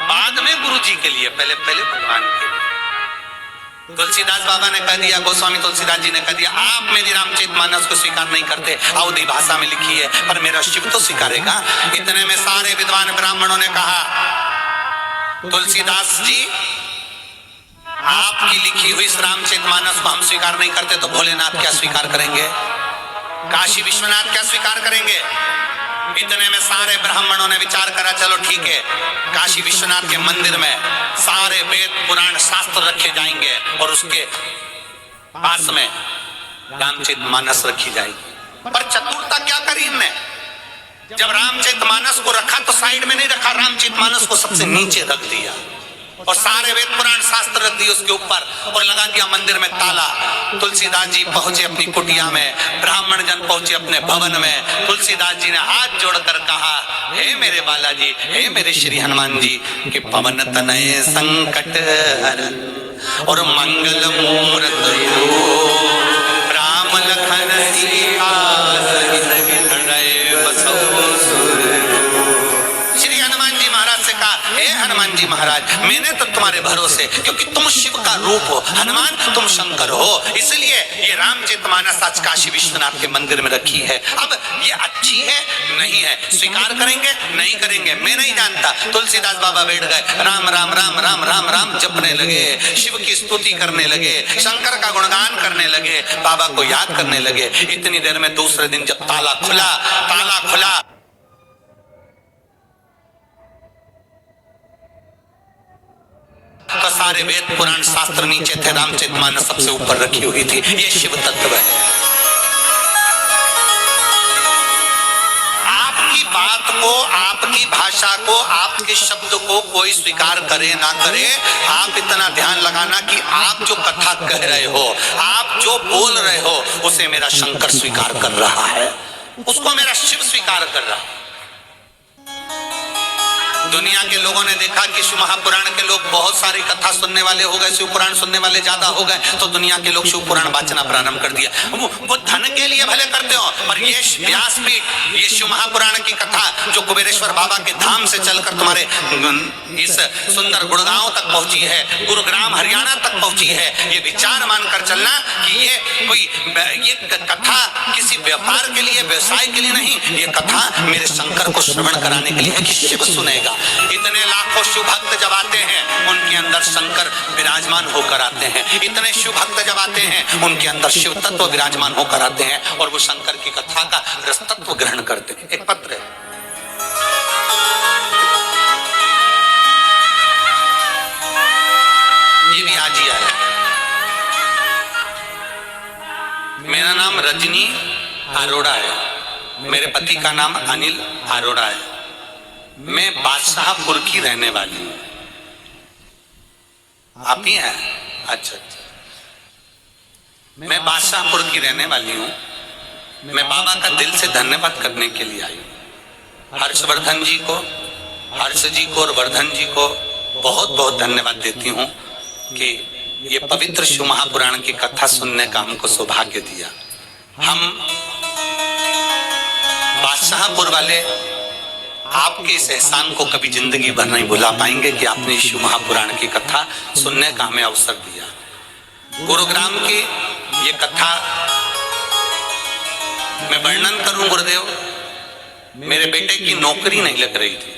बाद में गुरु जी के लिए, पहले भगवान के लिए। तुलसीदास बाबा ने कह दिया, गोस्वामी तुलसीदास जी ने कह दिया, आप मेरी रामचरितमानस को स्वीकार नहीं करते, अवधी भाषा में लिखी है, पर मेरा शिव तो स्वीकारेगा। इतने में सारे विद्वान ब्राह्मणों ने कहा, तुलसीदास जी आपकी लिखी हुई इस रामचरितमानस को हम स्वीकार नहीं करते, तो भोलेनाथ क्या स्वीकार करेंगे, काशी विश्वनाथ क्या स्वीकार करेंगे। इतने में सारे ब्राह्मणों ने विचार करा, चलो ठीक है, काशी विश्वनाथ के मंदिर में सारे वेद पुराण शास्त्र रखे जाएंगे और उसके पास में रामचरितमानस रखी जाएगी। पर चतुरता क्या करी इनने, जब रामचरितमानस को रखा तो साइड में नहीं रखा, रामचरितमानस को सबसे नीचे रख दिया और सारे वेद पुराण शास्त्र रख दिए उसके ऊपर और लगा दिया मंदिर में ताला। तुलसीदास जी पहुंचे अपनी कुटिया में, ब्राह्मण जन पहुंचे अपने भवन में। तुलसीदास जी ने हाथ जोड़कर कहा, हे मेरे बालाजी, हे मेरे श्री हनुमान जी, कि पवन तनय संकट हरन और मंगल मूरत राम लखन सीता सहित हृदय बसहु सुर। श्री हनुमान जी महाराज से कहा, हे हनुमान जी महाराज, मैंने तो तुम्हारे भरोसे, क्योंकि तुम शिव का रूप हो, हनुमान तुम शंकर हो, इसलिए ये रामचरितमानस आज काशी विश्वनाथ के मंदिर में रखी है। अब ये अच्छी है नहीं है, स्वीकार करेंगे नहीं करेंगे मैं नहीं जानता। तुलसीदास बाबा बैठ गए, राम राम राम राम राम राम जपने लगे, शिव की स्तुति करने लगे, शंकर का गुणगान करने लगे, बाबा को याद करने लगे। इतनी देर में दूसरे दिन जब ताला खुला तो सारे वेद पुराण शास्त्र नीचे थे, रामचरितमानस सबसे ऊपर रखी हुई थी। ये शिव तत्व है। आपकी बात को, आपकी भाषा को, आपके शब्द को कोई स्वीकार करे ना करे, आप इतना ध्यान लगाना कि आप जो कथा कह रहे हो, आप जो बोल रहे हो, उसे मेरा शंकर स्वीकार कर रहा है, उसको मेरा शिव स्वीकार कर रहा है। दुनिया के लोगों ने देखा कि शिव महापुराण के लोग बहुत सारी कथा सुनने वाले हो गए, शिव पुराण सुनने वाले ज्यादा हो गए, तो दुनिया के लोग शिव पुराण वाचना प्रारंभ कर दिया। वो धन के लिए भले करते हो, पर ये व्यासपीठ, ये शिव महापुराण की कथा जो कुबेरेश्वर बाबा के धाम से चलकर तुम्हारे इस सुंदर गुड़गांव तक पहुंची है, गुरुग्राम हरियाणा तक पहुंची है, ये विचार मानकर चलना कि ये कथा किसी व्यापार के लिए, व्यवसाय के लिए नहीं, ये कथा मेरे शंकर को श्रवण कराने के लिए है कि शिव सुनेगा। इतने लाखों शिव भक्त जब आते हैं, उनके अंदर शंकर विराजमान होकर आते हैं। इतने शिव भक्त जब आते हैं, उनके अंदर शिव तत्व विराजमान होकर आते हैं और वो शंकर की कथा का रसतत्व ग्रहण करते हैं। एक पत्र है, ये भी आज ही आया। मेरा नाम रजनी अरोड़ा है, मेरे पति का नाम अनिल अरोड़ा है, मैं बादशाहपुर की रहने वाली हूँ। आप ही हैं? अच्छा, मैं बादशाहपुर की रहने वाली हूँ। मैं बाबा का दिल से धन्यवाद करने के लिए आई हूँ। हर्षवर्धन जी को, हर्ष जी को और वर्धन जी को बहुत बहुत धन्यवाद देती हूँ कि ये पवित्र शिव महापुराण की कथा सुनने का हमको सौभाग्य दिया। हम बादशाहपुर वाले आपके इस एहसान को कभी जिंदगी भर नहीं भुला पाएंगे कि आपने शिव महापुराण की कथा सुनने का हमें अवसर दिया। गुरुग्राम की ये कथा मैं वर्णन करूं गुरुदेव, मेरे बेटे की नौकरी नहीं लग रही थी,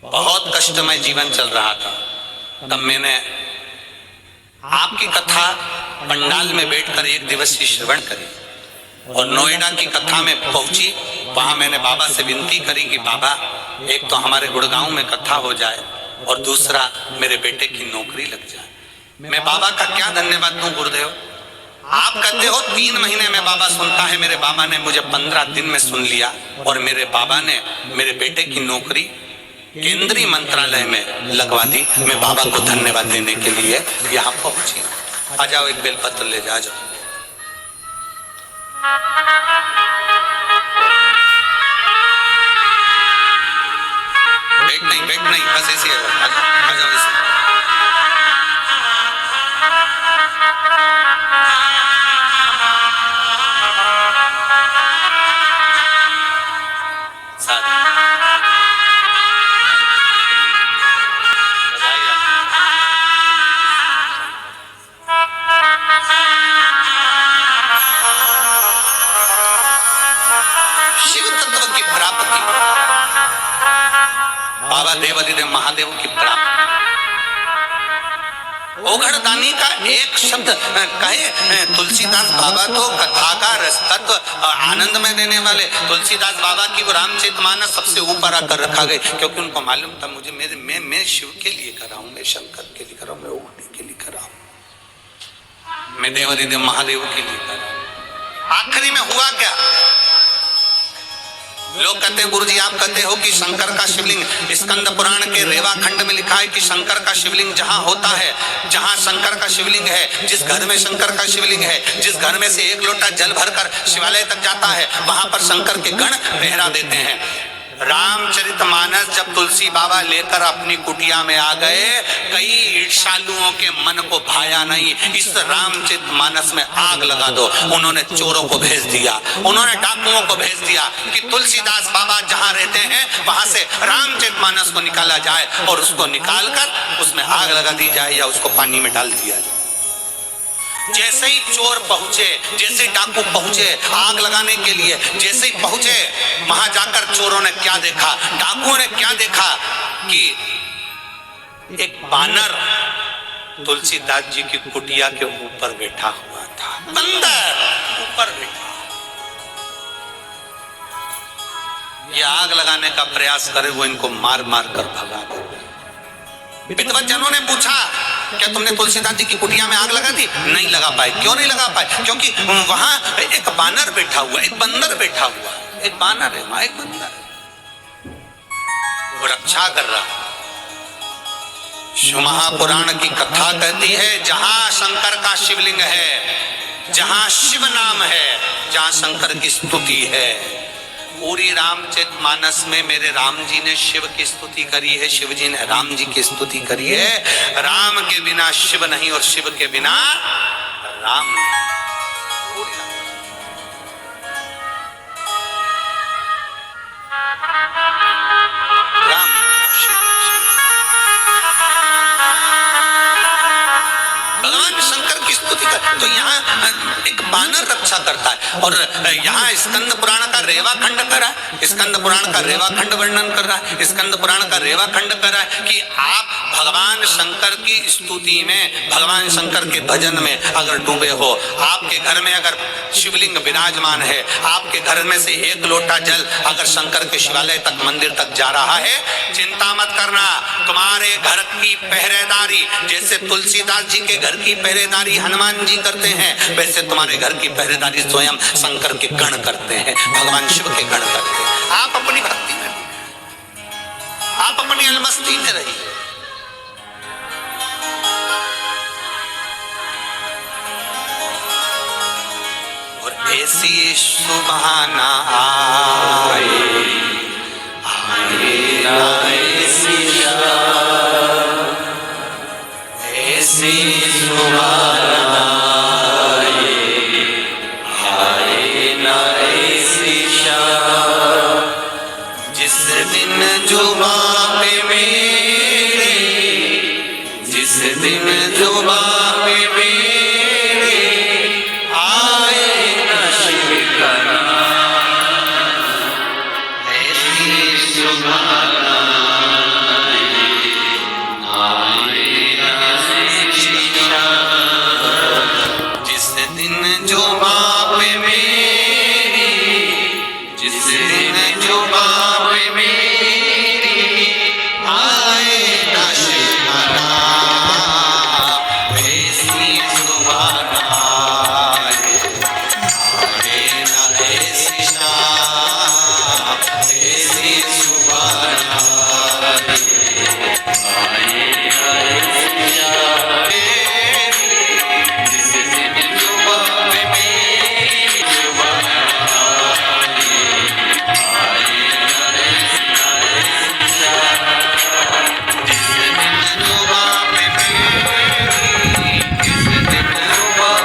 बहुत कष्टमय जीवन चल रहा था। तब मैंने आपकी कथा पंडाल में बैठकर एक दिवसीय श्रवण करी और नोएडा की कथा में पहुंची। वहां मैंने बाबा से विनती करी कि बाबा, एक तो हमारे गुड़गांव में कथा हो जाए और दूसरा मेरे बेटे की नौकरी लग जाए। मैं बाबा का क्या धन्यवाद दूं गुरुदेव। आप कहते हो 3 महीने में बाबा सुनता है, मेरे बाबा ने मुझे 15 दिन में सुन लिया और मेरे बाबा ने मेरे बेटे की नौकरी केंद्रीय मंत्रालय में लगवा दी। मैं बाबा को धन्यवाद देने के लिए यहाँ पहुंची। आ जाओ, एक बेलपत्र ले जा, जाओ। बैठ नहीं, बस ऐसे आ जाओ ऐसे। शिव तत्व की प्राप्ति, बाबा देवादिदेव महादेव की प्राप्ति। ओघड़दानी का एक शब्द कहे तुलसीदास बाबा तो कथा का रसतत्व आनंद में देने वाले। तुलसीदास बाबा की वो रामचरितमानस सबसे ऊपर आकर रखा गया, क्योंकि उनको मालूम था मुझे मैं शिव के लिए कर रहा हूँ, मैं शंकर के लिए कर रहा हूँ, मैं ओघड़ी के लिए कर रहा हूँ, मैं देवादिदेव महादेव के लिए कर रहा हूँ। आखिरी में हुआ क्या, लोग कहते हैं गुरुजी आप कहते हो कि शंकर का शिवलिंग, स्कंद पुराण के रेवा खंड में लिखा है कि शंकर का शिवलिंग जहां होता है, जहां शंकर का शिवलिंग है, जिस घर में शंकर का शिवलिंग है, जिस घर में से एक लोटा जल भरकर शिवालय तक जाता है, वहां पर शंकर के गण पहरा देते हैं। रामचरितमानस जब तुलसी बाबा लेकर अपनी कुटिया में आ गए, कई ईर्ष्यालुओं के मन को भाया नहीं, इस रामचरितमानस में आग लगा दो। उन्होंने चोरों को भेज दिया, उन्होंने डाकुओं को भेज दिया कि तुलसीदास बाबा जहां रहते हैं वहां से रामचरितमानस को निकाला जाए और उसको निकालकर उसमें आग लगा दी जाए या उसको पानी में डाल दिया जाए। जैसे ही चोर पहुंचे, जैसे ही डाकू पहुंचे आग लगाने के लिए, जैसे ही पहुंचे वहां जाकर चोरों ने क्या देखा, डाकुओं ने क्या देखा कि एक बानर तुलसीदास जी की कुटिया के ऊपर बैठा हुआ था। बंदर ऊपर बैठा, ये आग लगाने का प्रयास करे वो इनको मार मार कर भगा दे। विद्वज्जनों ने पूछा क्या तुमने तुलसीदास जी की कुटिया में आग लगा दी? नहीं लगा पाए। क्यों नहीं लगा पाए? क्योंकि वहां एक बानर बैठा हुआ, एक बंदर बैठा हुआ, एक बानर है वहां, एक बंदर वो रक्षा कर रहा। महापुराण की कथा कहती है जहां शंकर का शिवलिंग है, जहां शिव नाम है, जहां शंकर की स्तुति है, पूरी रामचरितमानस में मेरे राम जी ने शिव की स्तुति करी है, शिव जी ने राम जी की स्तुति करी है। राम के बिना शिव नहीं और शिव के बिना राम नहीं। राम शिव, भगवान शंकर की स्तुति कर। तो यहाँ एक बानर रक्षा करता है और यहाँ स्कंद पुराण का रेवा खंड कर रहा है, स्कंद पुराण का रेवा खंड वर्णन कर रहा है, स्कंद पुराण का रेवा खंड कर रहा है कि आप भगवान शंकर की स्तुति में, भगवान शंकर के भजन में अगर डूबे हो, आपके घर में अगर शिवलिंग विराजमान है, आपके घर में से एक लोटा जल अगर शंकर के शिवालय तक, मंदिर तक जा रहा है, चिंता मत करना, तुम्हारे घर की पहरेदारी जैसे तुलसीदास जी के घर की पहरेदारी हनुमान जी करते हैं, वैसे तुम्हारे घर की पहरेदारी स्वयं शंकर के गण करते हैं, भगवान शिव के गण करते हैं। आप अपनी भक्ति में, आप अपनी अलमस्ती में रहिए। और ऐसी सुबहाना आए, आए ना ऐसी सुबहाना आए ना ऐसी जिस दिन जुबां पे मेरे, जिस दिन जुबां पे मेरे आए ना शिव का नाम, ऐसी सुबहाना आए ना शिक्षा। जिस दिन जुबां पे मेरी, जिस दिन जुबां पे मेरी आए ना शिव का नाम, ऐसी सुबहाना आए ना ऐसी शाम, ऐसी सुबहाना आए ना ऐसी शाम। जिस दिन जुबां पे मेरी जुबान आए ना ऐसी शाम, जिस दिन जुबां पे मेरी, जिस दिन जुबां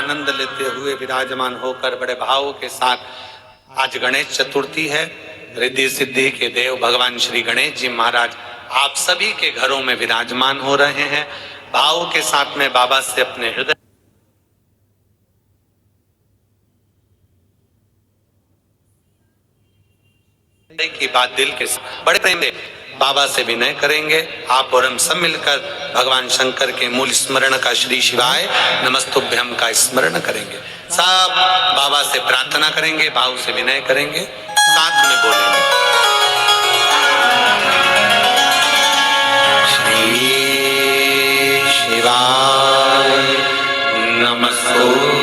आनंद लेते हुए विराजमान होकर बड़े भाव के साथ, आज गणेश चतुर्थी है, रिद्धि सिद्धि के देव भगवान श्री गणेश जी महाराज आप सभी के घरों में विराजमान हो रहे हैं। भाव के साथ में बाबा से अपने हृदय की बात दिल के बड़े प्रेम से बाबा से विनय करेंगे। आप और हम सब मिलकर भगवान शंकर के मूल स्मरण का श्री शिवाय नमस्तुभ्यम का स्मरण करेंगे। सब बाबा से प्रार्थना करेंगे, भाव से विनय करेंगे, साथ में बोलेंगे श्री शिवाय नमस्तुभ्यम।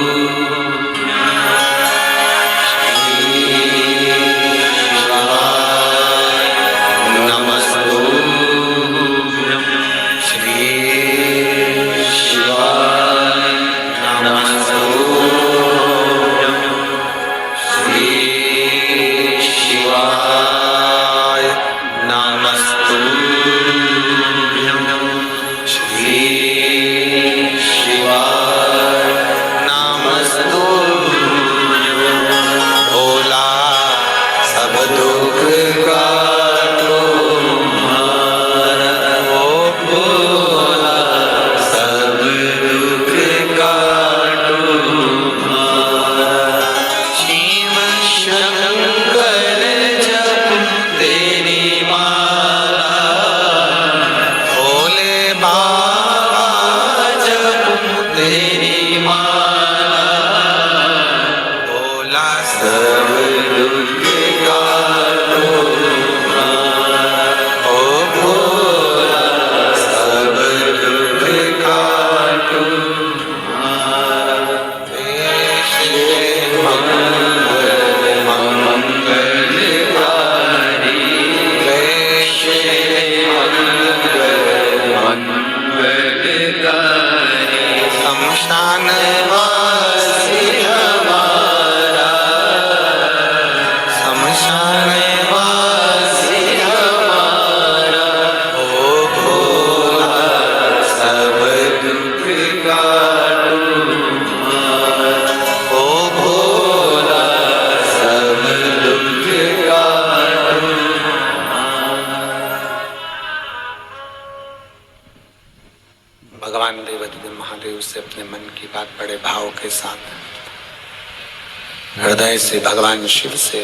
हृदय से भगवान शिव से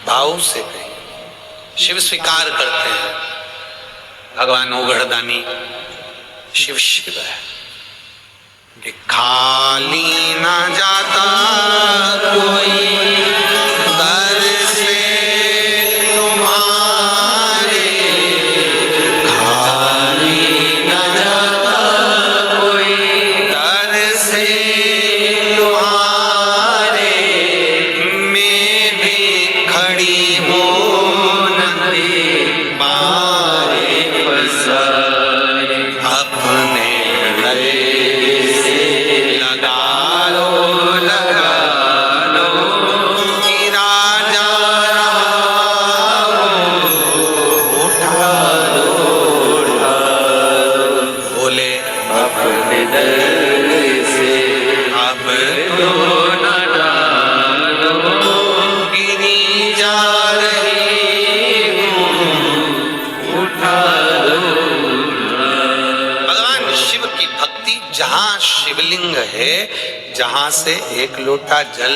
भाव से कहें। शिव स्वीकार करते हैं, भगवान उघड़दानी शिव शिव है कि खाली ना जाता कोई दर से तुम्हारे, खाली ना जाता कोई दर से तुम्हारे, मैं भी खड़ी हो नदी बारे पसारे, अपने शिवलिंग है, जहां से एक लोटा जल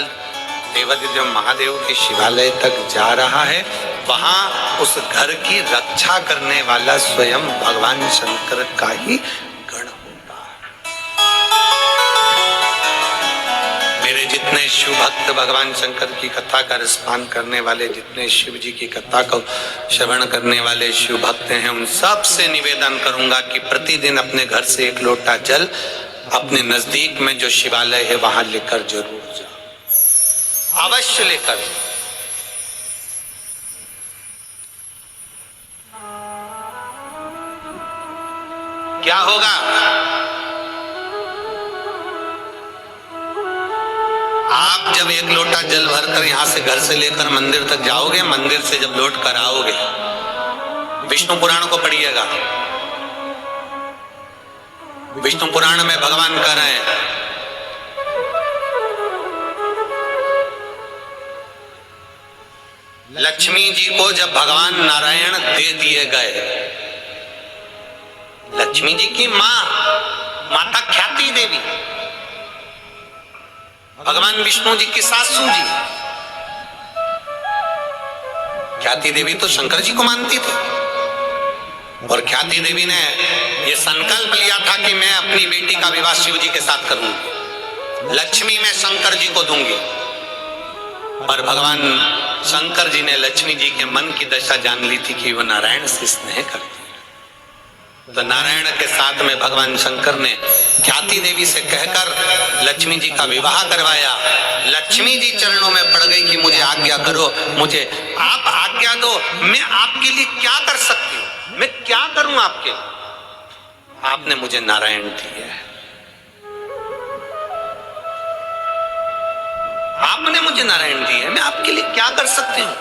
देवादिदेव महादेव के शिवालय तक जा रहा है, वहां उस घर की रक्षा करने वाला स्वयं भगवान शंकर का ही गण होता है। मेरे जितने शिव भक्त भगवान शंकर की कथा का रसपान करने वाले, जितने शिव जी की कथा को श्रवण करने वाले शिव भक्त हैं, उन सब से निवेदन करूंगा कि प्रतिदिन अपने घर से एक लोटा जल अपने नजदीक में जो शिवालय है वहां लेकर जरूर जाओ, अवश्य लेकर। क्या होगा? आप जब एक लोटा जल भरकर यहां से घर से लेकर मंदिर तक जाओगे, मंदिर से जब लौट कर आओगे, विष्णु पुराण को पढ़िएगा। विष्णु पुराण में भगवान कह रहे हैं लक्ष्मी जी को जब भगवान नारायण दे दिए गए, लक्ष्मी जी की मां माता ख्याति देवी, भगवान विष्णु जी की सासू जी, ख्याति देवी तो शंकर जी को मानती थी और ख्याति देवी ने यह संकल्प लिया था कि मैं अपनी बेटी का विवाह शिव जी के साथ करूंगी, लक्ष्मी मैं शंकर जी को दूंगी। पर भगवान शंकर जी ने लक्ष्मी जी के मन की दशा जान ली थी कि वो नारायण से स्नेह करती है, तो नारायण के साथ में भगवान शंकर ने ख्याति देवी से कहकर लक्ष्मी जी का विवाह करवाया। लक्ष्मी जी चरणों में पड़ गई कि मुझे आज्ञा करो, मुझे आप आज्ञा दो, मैं आपके लिए क्या कर सकती हूँ, मैं क्या करूं आपके लिए, आपने मुझे नारायण दिया है, आपने मुझे नारायण दिया है, मैं आपके लिए क्या कर सकती हूँ।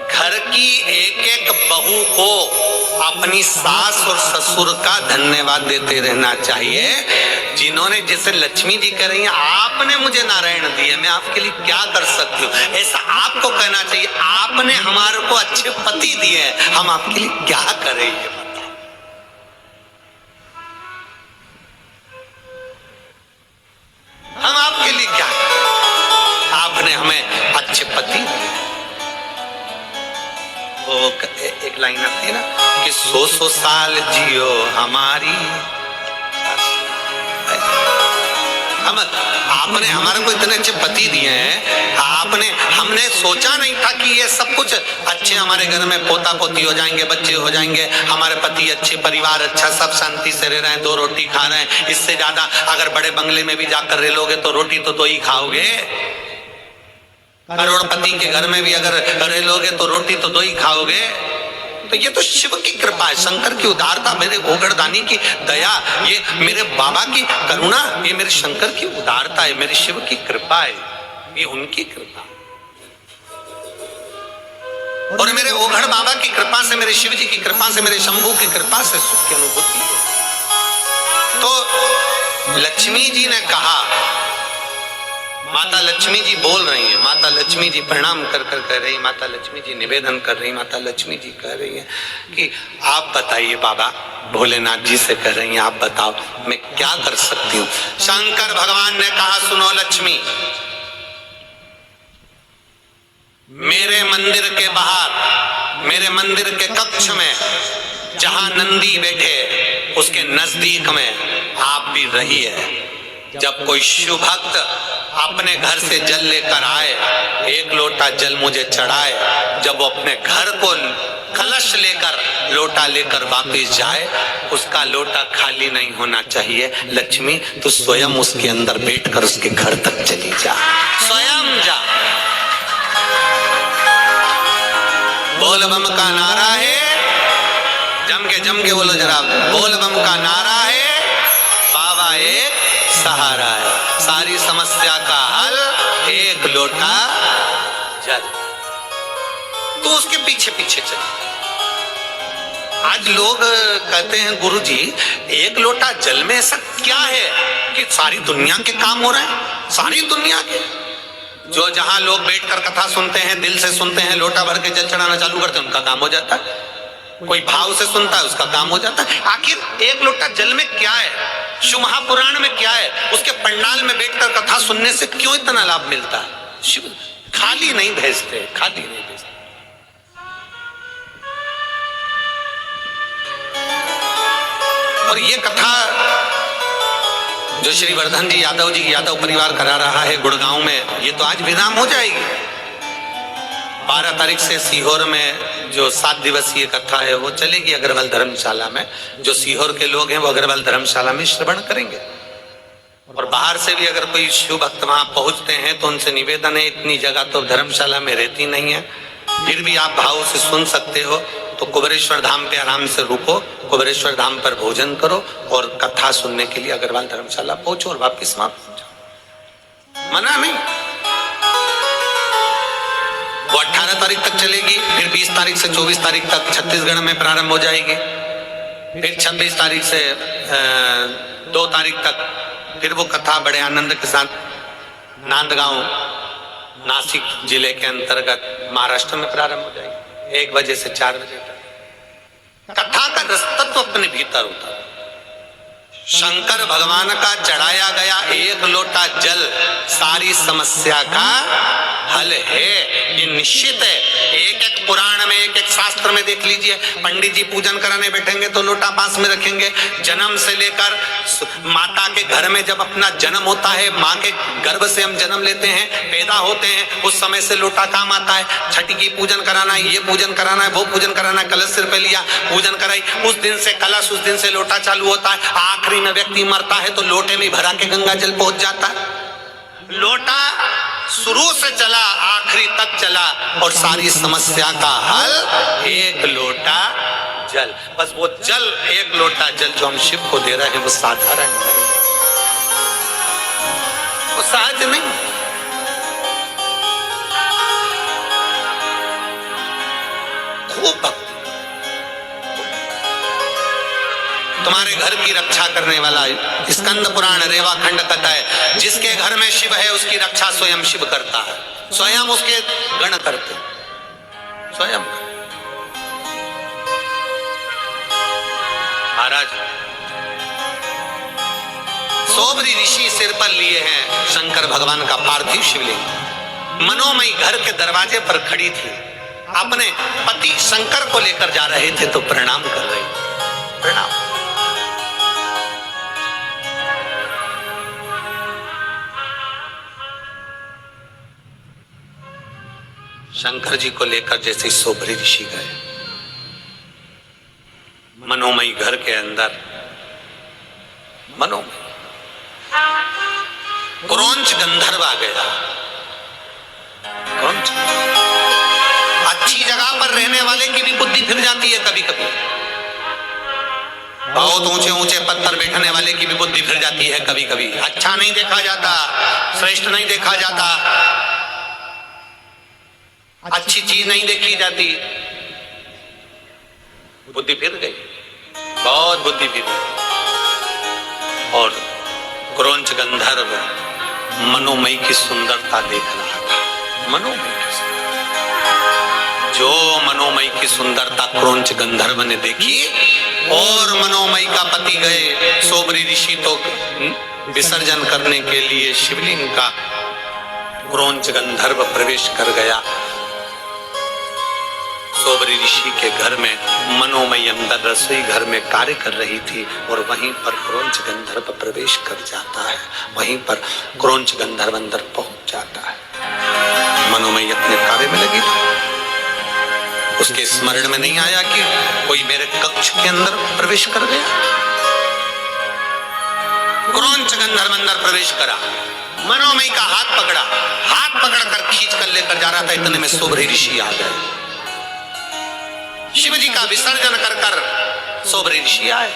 घर की एक एक बहू को अपनी सास और ससुर का धन्यवाद देते रहना चाहिए, जिन्होंने, जैसे लक्ष्मी जी कह रही हैं आपने मुझे नारायण दिया, मैं आपके लिए क्या कर सकती हूँ, ऐसा आपको कहना चाहिए। आपने हमारे को अच्छे पति दिए हैं, हम आपके लिए क्या करें, ये बताओ। हम आपके लिए क्या करें, आपने हमें अच्छे पति दिए। वो एक लाइन आती है ना कि 100 साल जियो हमारी, हम आपने हमारे को इतने अच्छे पति दिए हैं, हमने सोचा नहीं था कि ये सब कुछ अच्छे हमारे घर में पोता पोती हो जाएंगे, बच्चे हो जाएंगे, हमारे पति अच्छे, परिवार अच्छा, सब शांति से रह रहे हैं, 2 रोटी खा रहे हैं। इससे ज्यादा अगर बड़े बंगले में भी जाकर रह लोगे तो रोटी तो 2 ही खाओगे, करोड़पति के घर में भी अगर रह लोगे तो रोटी तो 2 ही खाओगे। तो ये तो शिव की कृपा है, शंकर की उदारता, मेरे गोगड़दानी की दया, ये मेरे बाबा की करुणा, ये मेरे शंकर की उदारता है, मेरे शिव की कृपा है, ये उनकी कृपा। और मेरे ओघड़ बाबा की कृपा से, मेरे शिव जी की कृपा से, मेरे शंभू की कृपा से सुख की अनुभूति है। तो लक्ष्मी जी ने कहा, माता लक्ष्मी जी बोल रही हैं, माता लक्ष्मी जी प्रणाम कर कर कह रही, माता लक्ष्मी जी निवेदन कर रही, माता लक्ष्मी जी कह रही हैं कि आप बताइए बाबा, भोलेनाथ जी से कह रही हैं आप बताओ मैं क्या कर सकती हूँ। शंकर भगवान ने कहा, सुनो लक्ष्मी, मेरे मंदिर के बाहर, मेरे मंदिर के कक्ष में जहां नंदी बैठे उसके नजदीक में आप भी रहिए। जब कोई शिव भक्त अपने घर से जल लेकर आए, 1 लोटा जल मुझे चढ़ाए, जब वो अपने घर को कलश लेकर, लोटा लेकर वापस जाए, उसका लोटा खाली नहीं होना चाहिए। लक्ष्मी तो स्वयं उसके अंदर बैठकर उसके घर तक चली जा, स्वयं जा। बोल बम का नारा है, जम के बोलो जरा, बोल बम का नारा है, बाबा एक सहारा है, सारी समस्या का हल 1 लोटा जल। तो उसके पीछे पीछे चले। आज लोग कहते हैं गुरुजी 1 लोटा जल में ऐसा क्या है कि सारी दुनिया के काम हो रहे हैं, सारी दुनिया के। जो जहां लोग बैठकर कथा सुनते हैं, दिल से सुनते हैं, लोटा भर के जल चढ़ाना चालू करते हैं, उनका काम हो जाता है। कोई भाव से सुनता है, उसका काम हो जाता है। आखिर 1 लोटा जल में क्या है, शिव महापुराण में क्या है, उसके पंडाल में बैठकर कथा सुनने से क्यों इतना लाभ मिलता है। शिव खाली नहीं भेजते, खाली नहीं भेजते। और ये कथा जो श्री वर्धन जी यादव जी, यादव परिवार करा रहा है गुड़गांव में, ये तो आज विराम हो जाएगी। 12 तारीख से सीहोर में जो 7 दिवसीय कथा है वो चलेगी अग्रवाल धर्मशाला में। जो सीहोर के लोग हैं वो अग्रवाल धर्मशाला में श्रवण करेंगे। और बाहर से भी अगर कोई शिव भक्त वहां पहुंचते हैं तो उनसे निवेदन है, इतनी जगह तो धर्मशाला में रहती नहीं है, फिर भी आप भाव से सुन सकते हो तो कुबेरेश्वर धाम पे आराम से रुको, कुबेरेश्वर धाम पर भोजन करो और कथा सुनने के लिए अग्रवाल धर्मशाला पहुंचो और वापिस वहां पहुंचो, मना नहीं। वो 18 तारीख तक चलेगी, फिर 20 तारीख से 24 तारीख तक छत्तीसगढ़ में प्रारंभ हो जाएगी, फिर 26 तारीख से 2 तारीख तक फिर वो कथा बड़े आनंद के साथ नांदगांव नासिक जिले के अंतर्गत महाराष्ट्र में प्रारंभ हो जाएगी 1 बजे से 4 बजे तक। कथा का रसतत्व अपने भीतर होता है। शंकर भगवान का चढ़ाया गया 1 लोटा जल सारी समस्या का हल है, ये निश्चित है। एक एक पुराण में, एक एक शास्त्र में देख लीजिए, पंडित जी पूजन कराने बैठेंगे तो लोटा पास में रखेंगे। जन्म से लेकर माता के घर में जब अपना जन्म होता है, माँ के गर्भ से हम जन्म लेते हैं, पैदा होते हैं, उस समय से लोटा काम आता है। छठी की पूजन कराना है, ये पूजन कराना है, वो पूजन कराना है, कलश सिर पे लिया, पूजन कराई, उस दिन से कलश, उस दिन से लोटा चालू होता है। आखिरी में व्यक्ति मरता है तो लोटे में भरा के गंगा जल पहुंच जाता है। लोटा शुरू से चला, आखिरी तक चला, और सारी समस्या का हल 1 लोटा जल। बस वो जल, 1 लोटा जल जो हम शिव को दे रहे हैं, वो साधारण नहीं, वो सहज नहीं। खूब भक्ति, तुम्हारे घर की रक्षा करने वाला स्कंद पुराण रेवा खंड कहता है, जिसके घर में शिव है उसकी रक्षा स्वयं शिव करता है, स्वयं उसके गण करते, स्वयं। महाराज सोबरी ऋषि सिर पर लिए हैं शंकर भगवान का पार्थिव शिवलिंग। मनोमयी घर के दरवाजे पर खड़ी थी, अपने पति शंकर को लेकर जा रहे थे तो प्रणाम कर रही, प्रणाम। शंकर जी को लेकर जैसे सोबरी ऋषि गए, मनोमयी घर के अंदर, मनोमयी क्रौंच गंधर्व आ गया। क्रौंच, अच्छी जगह पर रहने वाले की भी बुद्धि फिर जाती है कभी कभी। बहुत ऊंचे ऊंचे पत्थर बैठने वाले की भी बुद्धि फिर जाती है कभी कभी। अच्छा नहीं देखा जाता, श्रेष्ठ नहीं देखा जाता, अच्छी चीज नहीं देखी जाती, बुद्धि फिर गई, बहुत बुद्धि फिर गई। और क्रौंच गंधर्व मनोमयी की सुंदरता देख रहा था। मनोमयी की सुंदरता, जो मनोमयी की सुंदरता क्रौंच गंधर्व ने देखी, और मनोमयी का पति गए सोबरी ऋषि तो विसर्जन करने के लिए शिवलिंग का, क्रौंच गंधर्व प्रवेश कर गया सोबरी ऋषि के घर में। मनोमयी अंदर रसोई घर में कार्य कर रही थी, और वहीं पर क्रौंच गंधर्व प्रवेश कर जाता है, वहीं पर क्रौंच गंधर्व अंदर पहुंच जाता है। मनोमयी अपने कार्य में लगी थी, उसके स्मरण में नहीं आया कि कोई मेरे कक्ष के अंदर प्रवेश कर गया। क्रौंच गंधर्व अंदर प्रवेश करा, मनोमयी का हाथ पकड़ा, हाथ पकड़कर खींच कर लेकर जा रहा था, इतने में सोबरी ऋषि आ गए। शिव जी का विसर्जन कर कर सोबरी ऋषि आए।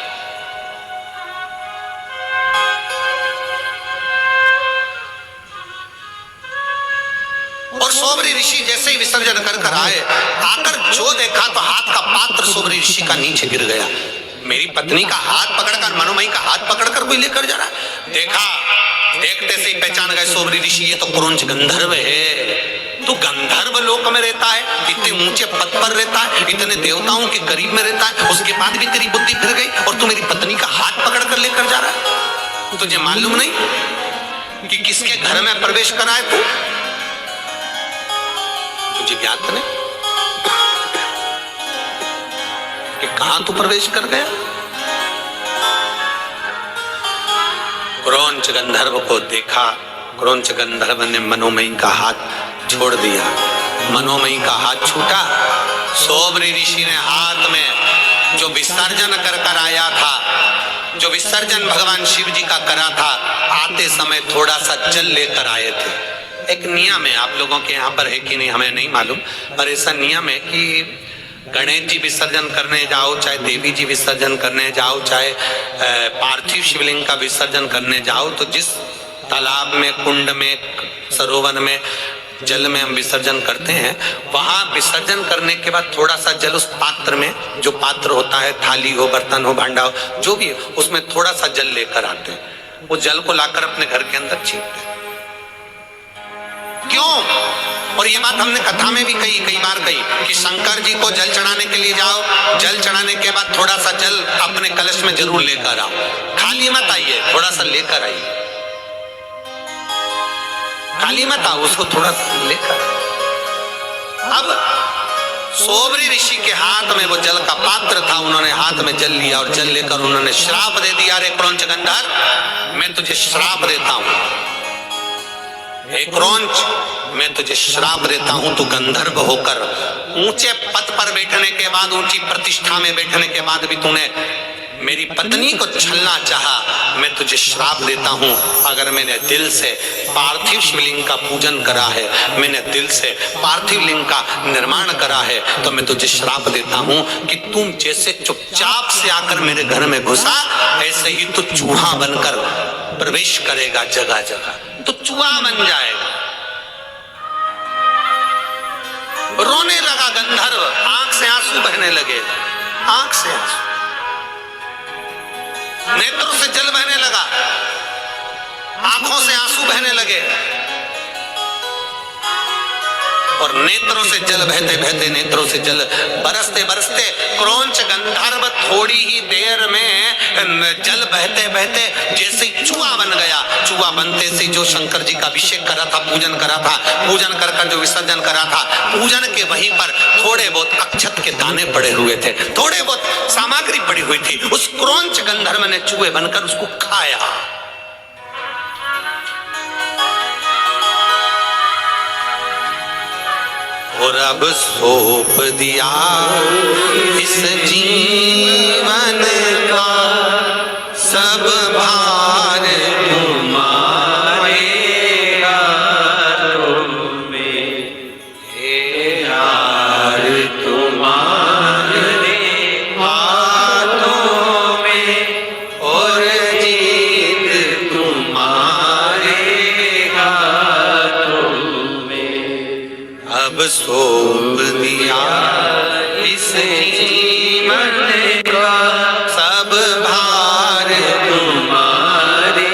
और सोबरी ऋषि जैसे ही विसर्जन कर कर आए, आकर जो देखा तो हाथ का पात्र सोबरी ऋषि का नीचे गिर गया। मेरी पत्नी का हाथ पकड़कर, मनोमयी का हाथ पकड़कर कोई लेकर जा रहा। देखा, देखते से ही पहचान गए सोबरी ऋषि, ये तो क्रौंच गंधर्व है। तो गंधर्व लोक में रहता है, इतने ऊंचे पद पर रहता है, इतने देवताओं के करीब में रहता है, उसके बाद भी तेरी बुद्धि फिर गई, और तू मेरी पत्नी का हाथ पकड़ कर लेकर जा रहा है। तुझे मालूम नहीं कि किसके घर में प्रवेश करा है तू? तुझे ज्ञात नहीं कि कहां तू प्रवेश कर गया? क्रौंच गंधर्व को देखा, क्रौंच गंधर्व ने मनोमयी का हाथ छोड़ दिया। मनोमयी का हाथ छूटा, सोबरी ऋषि ने हाथ में जो विसर्जन कर कर आया था, जो विसर्जन भगवान शिव जी का करा था, आते समय थोड़ा सा जल लेकर आए थे। एक नियम है, आप लोगों के यहाँ पर है कि नहीं हमें नहीं मालूम, पर ऐसा नियम है कि गणेश जी विसर्जन करने जाओ, चाहे देवी जी विसर्जन करने जाओ, चाहे पार्थिव शिवलिंग का विसर्जन करने जाओ, तो जिस तालाब में, कुंड में, सरोवर में जल में हम विसर्जन करते हैं, वहां विसर्जन करने के बाद थोड़ा सा जल उस पात्र में, जो पात्र होता है, थाली हो, बर्तन हो, भांडा हो, जो भी, उसमें थोड़ा सा जल लेकर आते हैं। वो जल को लाकर अपने घर के अंदर छींटते हैं। क्यों? और ये बात हमने कथा में भी कही, कई बार कही कि शंकर जी को जल चढ़ाने के लिए जाओ, जल चढ़ाने के बाद थोड़ा सा जल अपने कलश में जरूर लेकर आओ, खाली मत आइए, थोड़ा सा लेकर आइए, खाली मत आओ, उसको थोड़ा सा लेकर। अब सोबरी ऋषि के हाथ में वो जल का पात्र था, उन्होंने हाथ में जल लिया और जल लेकर उन्होंने श्राप दे दिया, रे क्रौंच गंधर्व मैं तुझे श्राप देता हूं, हे क्रौंच मैं तुझे श्राप देता हूं, तू गंधर्व होकर ऊंचे पद पर बैठने के बाद, ऊंची प्रतिष्ठा में बैठने के बाद भी तूने मेरी पत्नी को छलना चाहा, मैं तुझे श्राप देता हूं। अगर मैंने दिल से पार्थिव शिवलिंग का पूजन करा है, मैंने दिल से पार्थिव लिंग का निर्माण करा है, तो मैं तुझे श्राप देता हूं कि तुम जैसे चुपचाप से आकर मेरे घर में घुसा, ऐसे ही तू चूहा बनकर प्रवेश करेगा जगह जगह, तो चूहा बन जाएगा। रोने लगा गंधर्व, आंख से आंसू बहने लगे, आंख से आंसू, नेत्रों से जल बहने लगा, आंखों से आंसू बहने लगे, और नेत्रों से जल बहते बहते, नेत्रों से जल बरसते बरसते क्रौंच गंधर्व थोड़ी ही देर में जल बहते बहते जैसे चूहा बन गया। चूहा बनते से जो शंकर जी का अभिषेक करा था, पूजन करा था, पूजन कर कर जो विसर्जन करा था, पूजन के वहीं पर थोड़े बहुत अक्षत के दाने पड़े हुए थे, थोड़े बहुत सामग्री पड़ी हुई थी, उस क्रौंच गंधर्व ने चूहे बनकर उसको खाया। और अब सौंप दिया इस जीवन का सब भार तुम्हारे हाथों में, हे यार तुम्हारे हाथों में, और जीत तुम्हारे हाथों में। अब सौंप दिया इस जीवन का सब भार तुम्हारे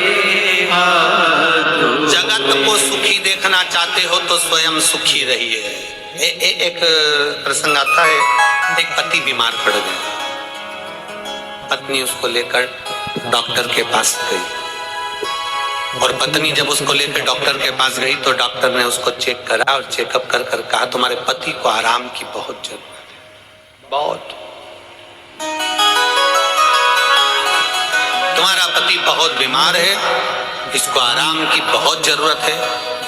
हाथों। जगत को सुखी देखना चाहते हो तो स्वयं सुखी रहिए। एक प्रसंग आता है, एक पति बीमार पड़ गया, पत्नी उसको लेकर डॉक्टर के पास गई, और पत्नी जब उसको लेकर डॉक्टर के पास गई तो डॉक्टर ने उसको चेक करा और चेकअप कर कर कहा तुम्हारे पति को आराम की बहुत जरूरत है, बहुत, तुम्हारा पति बहुत बीमार है, इसको आराम की बहुत जरूरत है,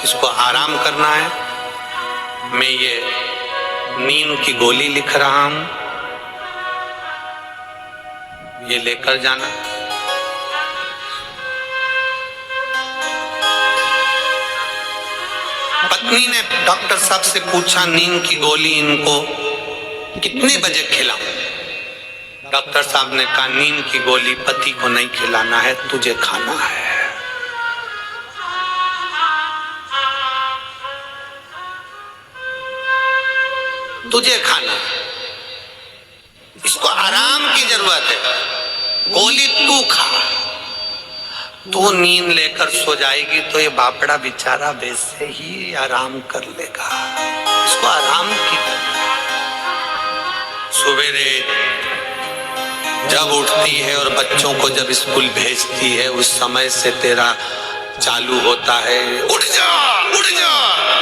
इसको आराम करना है। मैं ये नींद की गोली लिख रहा हूं, ये लेकर जाना। पत्नी ने डॉक्टर साहब से पूछा नींद की गोली इनको कितने बजे खिलाऊं? डॉक्टर साहब ने कहा नींद की गोली पति को नहीं खिलाना है, तुझे खाना है। तुझे खाना, इसको आराम की जरूरत है, गोली तू खा। तो नींद लेकर सो जाएगी तो ये बापड़ा बेचारा वैसे ही आराम कर लेगा, इसको आराम की। सवेरे जब उठती है और बच्चों को जब स्कूल भेजती है, उस समय से तेरा चालू होता है, उठ जा उठ जा,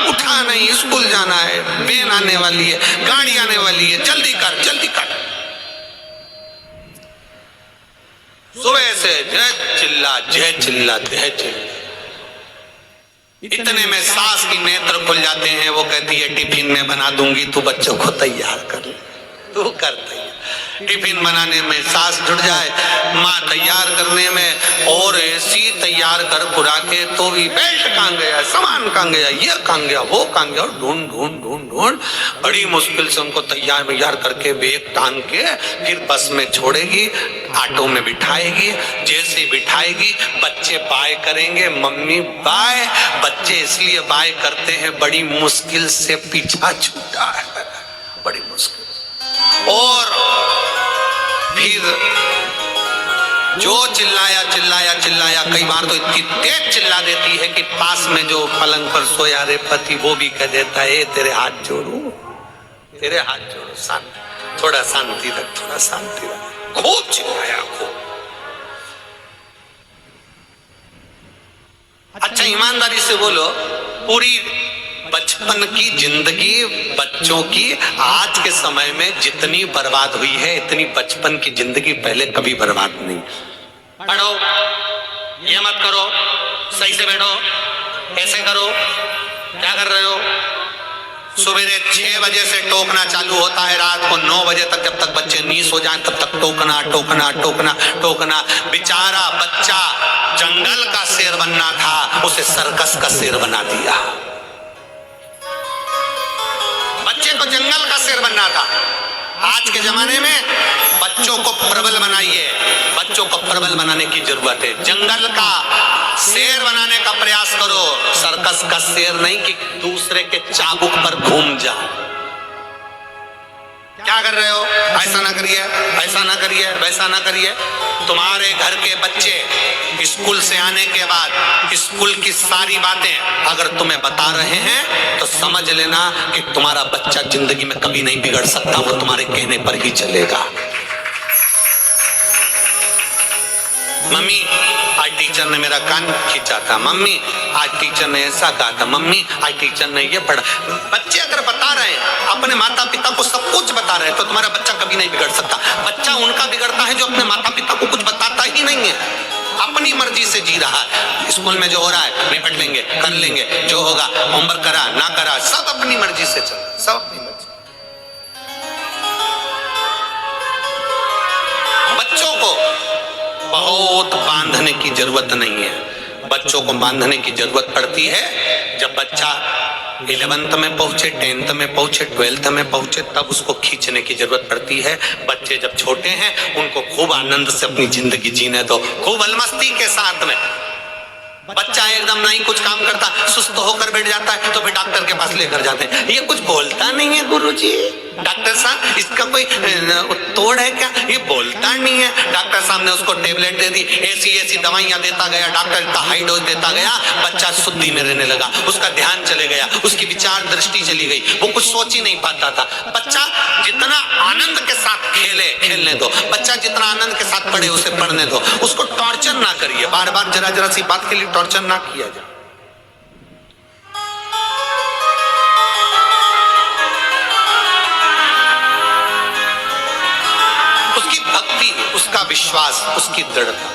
उठा नहीं, स्कूल जाना है, वेन आने वाली है, गाड़ी आने वाली है, जल्दी कर जल्दी कर। सुबह से जय चिल्ला जय चिल्ला जय चिल्ला। इतने में सास की नेत्र खुल जाते हैं, वो कहती है टिफिन में बना दूंगी, तू बच्चों को तैयार कर, तू कर तैयार। टिफिन बनाने में सास जुट जाए, माँ तैयार करने में, और ऐसी तैयार कर पुरा के तो भी बेल्ट कहाँ गया, सामान कहाँ गया, ये कहाँ गया, वो कहाँ गया, और ढूंढ ढूंढ ढूंढ ढूंढ बड़ी मुश्किल से उनको तैयार करके बैग टांग के फिर बस में छोड़ेगी, ऑटो में बिठाएगी। जैसे बिठाएगी बच्चे बाय करेंगे, मम्मी बाय। बच्चे इसलिए बाय करते हैं, बड़ी मुश्किल से पीछा छूटा है, बड़ी मुश्किल। और फिर जो चिल्लाया चिल्लाया चिल्लाया, कई बार तो इतनी तेज चिल्ला देती है कि पास में जो पलंग पर सोया रे पति वो भी कह देता है तेरे हाथ जोड़ू, तेरे हाथ जोड़ो, शांति, थोड़ा शांति रख, थोड़ा शांति रख। खूब चिल्लाया, खूब। अच्छा ईमानदारी से बोलो, पूरी बचपन की जिंदगी बच्चों की आज के समय में जितनी बर्बाद हुई है, इतनी बचपन की जिंदगी पहले कभी बर्बाद नहीं। पढ़ो, ये मत करो, सही से बैठो, ऐसे करो, क्या कर रहे हो? सुबह 6 बजे से टोकना चालू होता है, रात को 9 बजे तक, जब तक बच्चे नींद हो जाएं तब तक टोकना टोकना टोकना टोकना। बेचारा बच्चा जंगल का शेर बनना था, उसे सर्कस का शेर बना दिया। बच्चे को जंगल का शेर बनना था। आज के जमाने में बच्चों को प्रबल बनाइए, बच्चों को प्रबल बनाने की जरूरत है। जंगल का शेर बनाने का प्रयास करो, सर्कस का शेर नहीं कि दूसरे के चाबुक पर घूम जा। क्या कर रहे हो? ऐसा ना करिए, ऐसा ना करिए, वैसा ना करिए। तुम्हारे घर के बच्चे स्कूल से आने के बाद स्कूल की सारी बातें अगर तुम्हें बता रहे हैं तो समझ लेना कि तुम्हारा बच्चा जिंदगी में कभी नहीं बिगड़ सकता, वो तुम्हारे कहने पर ही चलेगा। मम्मी आज टीचर ने मेरा कान खींचा था, मम्मी आज टीचर ने ऐसा कहा था, मम्मी आज टीचर ने ये पढ़ा। बच्चे अगर बता रहे हैं, अपने माता पिता को सब कुछ बता रहे हैं, तो तुम्हारा बच्चा कभी नहीं बिगड़ सकता। बच्चा उनका बिगड़ता है जो अपने माता पिता को कुछ बताता ही नहीं है, अपनी मर्जी से जी रहा है। स्कूल में जो हो रहा है निपट लेंगे, कर लेंगे, जो होगा होमवर्क करा ना करा सब अपनी मर्जी से चल, सब अपनी मर्जी। बच्चों को बहुत बांधने की जरूरत नहीं है। बच्चों को बांधने की जरूरत पड़ती है जब बच्चा 11th में पहुंचे, 10th में पहुंचे, 12th में पहुंचे, तब उसको खींचने की जरूरत पड़ती है। बच्चे जब छोटे हैं उनको खूब आनंद से अपनी जिंदगी जीने दो, खूब अलमस्ती के साथ में। बच्चा एकदम नहीं कुछ काम करता, सुस्त होकर बैठ जाता है तो फिर डॉक्टर के पास लेकर जाते हैं। ये कुछ बोलता नहीं है गुरुजी, डॉक्टर साहब इसका कोई तोड़ है क्या? ये बोलता नहीं है। डॉक्टर साहब ने उसको टेबलेट दे दी, ऐसी दवाइयां देता गया, डॉक्टर का हाई डोज देता गया, बच्चा शुद्धि में रहने लगा, उसका ध्यान चले गया, उसकी विचार दृष्टि चली गई, वो कुछ सोच ही नहीं पाता था। बच्चा जितना आनंद के साथ खेले, खेलने दो। बच्चा जितना आनंद के साथ पढ़े, उसे पढ़ने दो। उसको टॉर्चर ना करिए, बार बार जरा जरा सी बात के लिए टॉर्चर ना किया जाए। उसकी भक्ति, उसका विश्वास, उसकी दृढ़ता।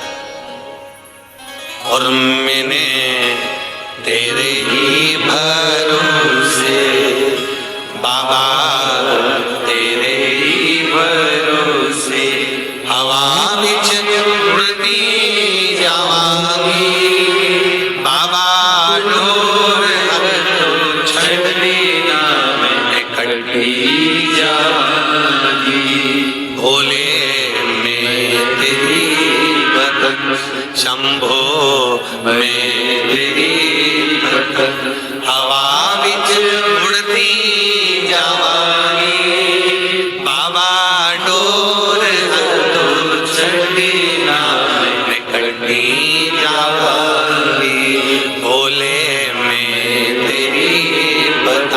और मैंने तेरे ही भरोसे बाबा, तेरे ही भरोसे हवा विच उड़ती जावांगी बाबा, डोर छड़ देना मैं कटी जावांगी। भोले में तेरी भक्त, शंभो में तेरी भक्त, हवा विच उड़ती जावांगी बाबा, डोर छड़ देना मैं कटी जावांगी। भोले में तेरी भक्त,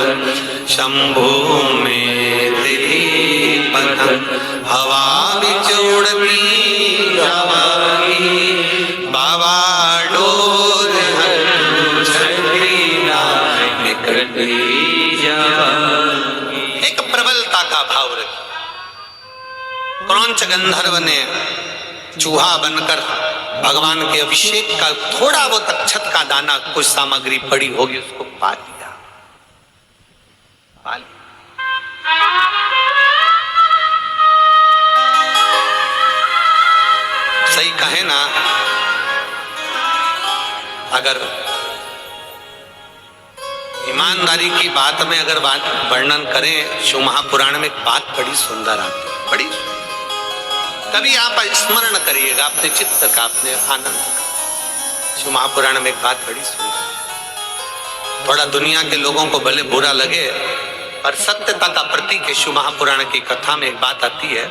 शंभो में तेरी भक्त, हवा विच उड़ती जावांगी बाबा, डोर छड़ देना मैं कटी जावांगी। एक प्रबलता का भाव रखिए। क्रौंच गंधर्व ने चूहा बनकर भगवान के अभिषेक का थोड़ा बहुत अक्षत का दाना, कुछ सामग्री पड़ी होगी, उसको पा लिया, पा लिया। सही कहे ना, अगर ईमानदारी की बात में अगर बात वर्णन करें, शिव महापुराण में एक बात बड़ी सुंदर आती है, बड़ी। कभी आप स्मरण करिएगा अपने चित्त का, अपने आनंद का। शिव महापुराण में एक बात बड़ी सुंदर है। थोड़ा दुनिया के लोगों को भले बुरा लगे, पर सत्यता का प्रतीक है। शिव महापुराण की कथा में एक बात आती है,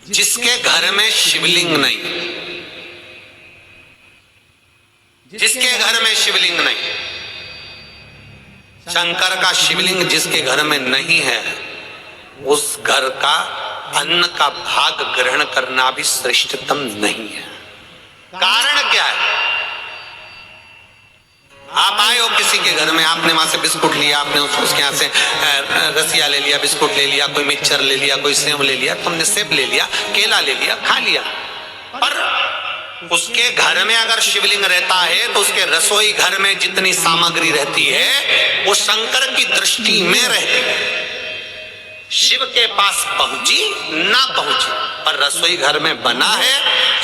जिसके घर में शिवलिंग नहीं, जिसके घर में शिवलिंग नहीं, शंकर का शिवलिंग जिसके घर में नहीं है, उस घर का अन्न का भाग ग्रहण करना भी श्रेष्ठतम नहीं है। कारण क्या है? आप आए हो किसी के घर में, आपने वहां से बिस्कुट लिया, आपने उसके यहाँ से रसिया ले लिया, बिस्कुट ले लिया, कोई मिक्सचर ले लिया, कोई सेव ले लिया, तुमने सेब ले लिया, केला ले लिया, खा लिया। पर उसके घर में अगर शिवलिंग रहता है तो उसके रसोई घर में जितनी सामग्री रहती है वो शंकर की दृष्टि में रहती है। शिव के पास पहुंची ना पहुंची, पर रसोई घर में बना है,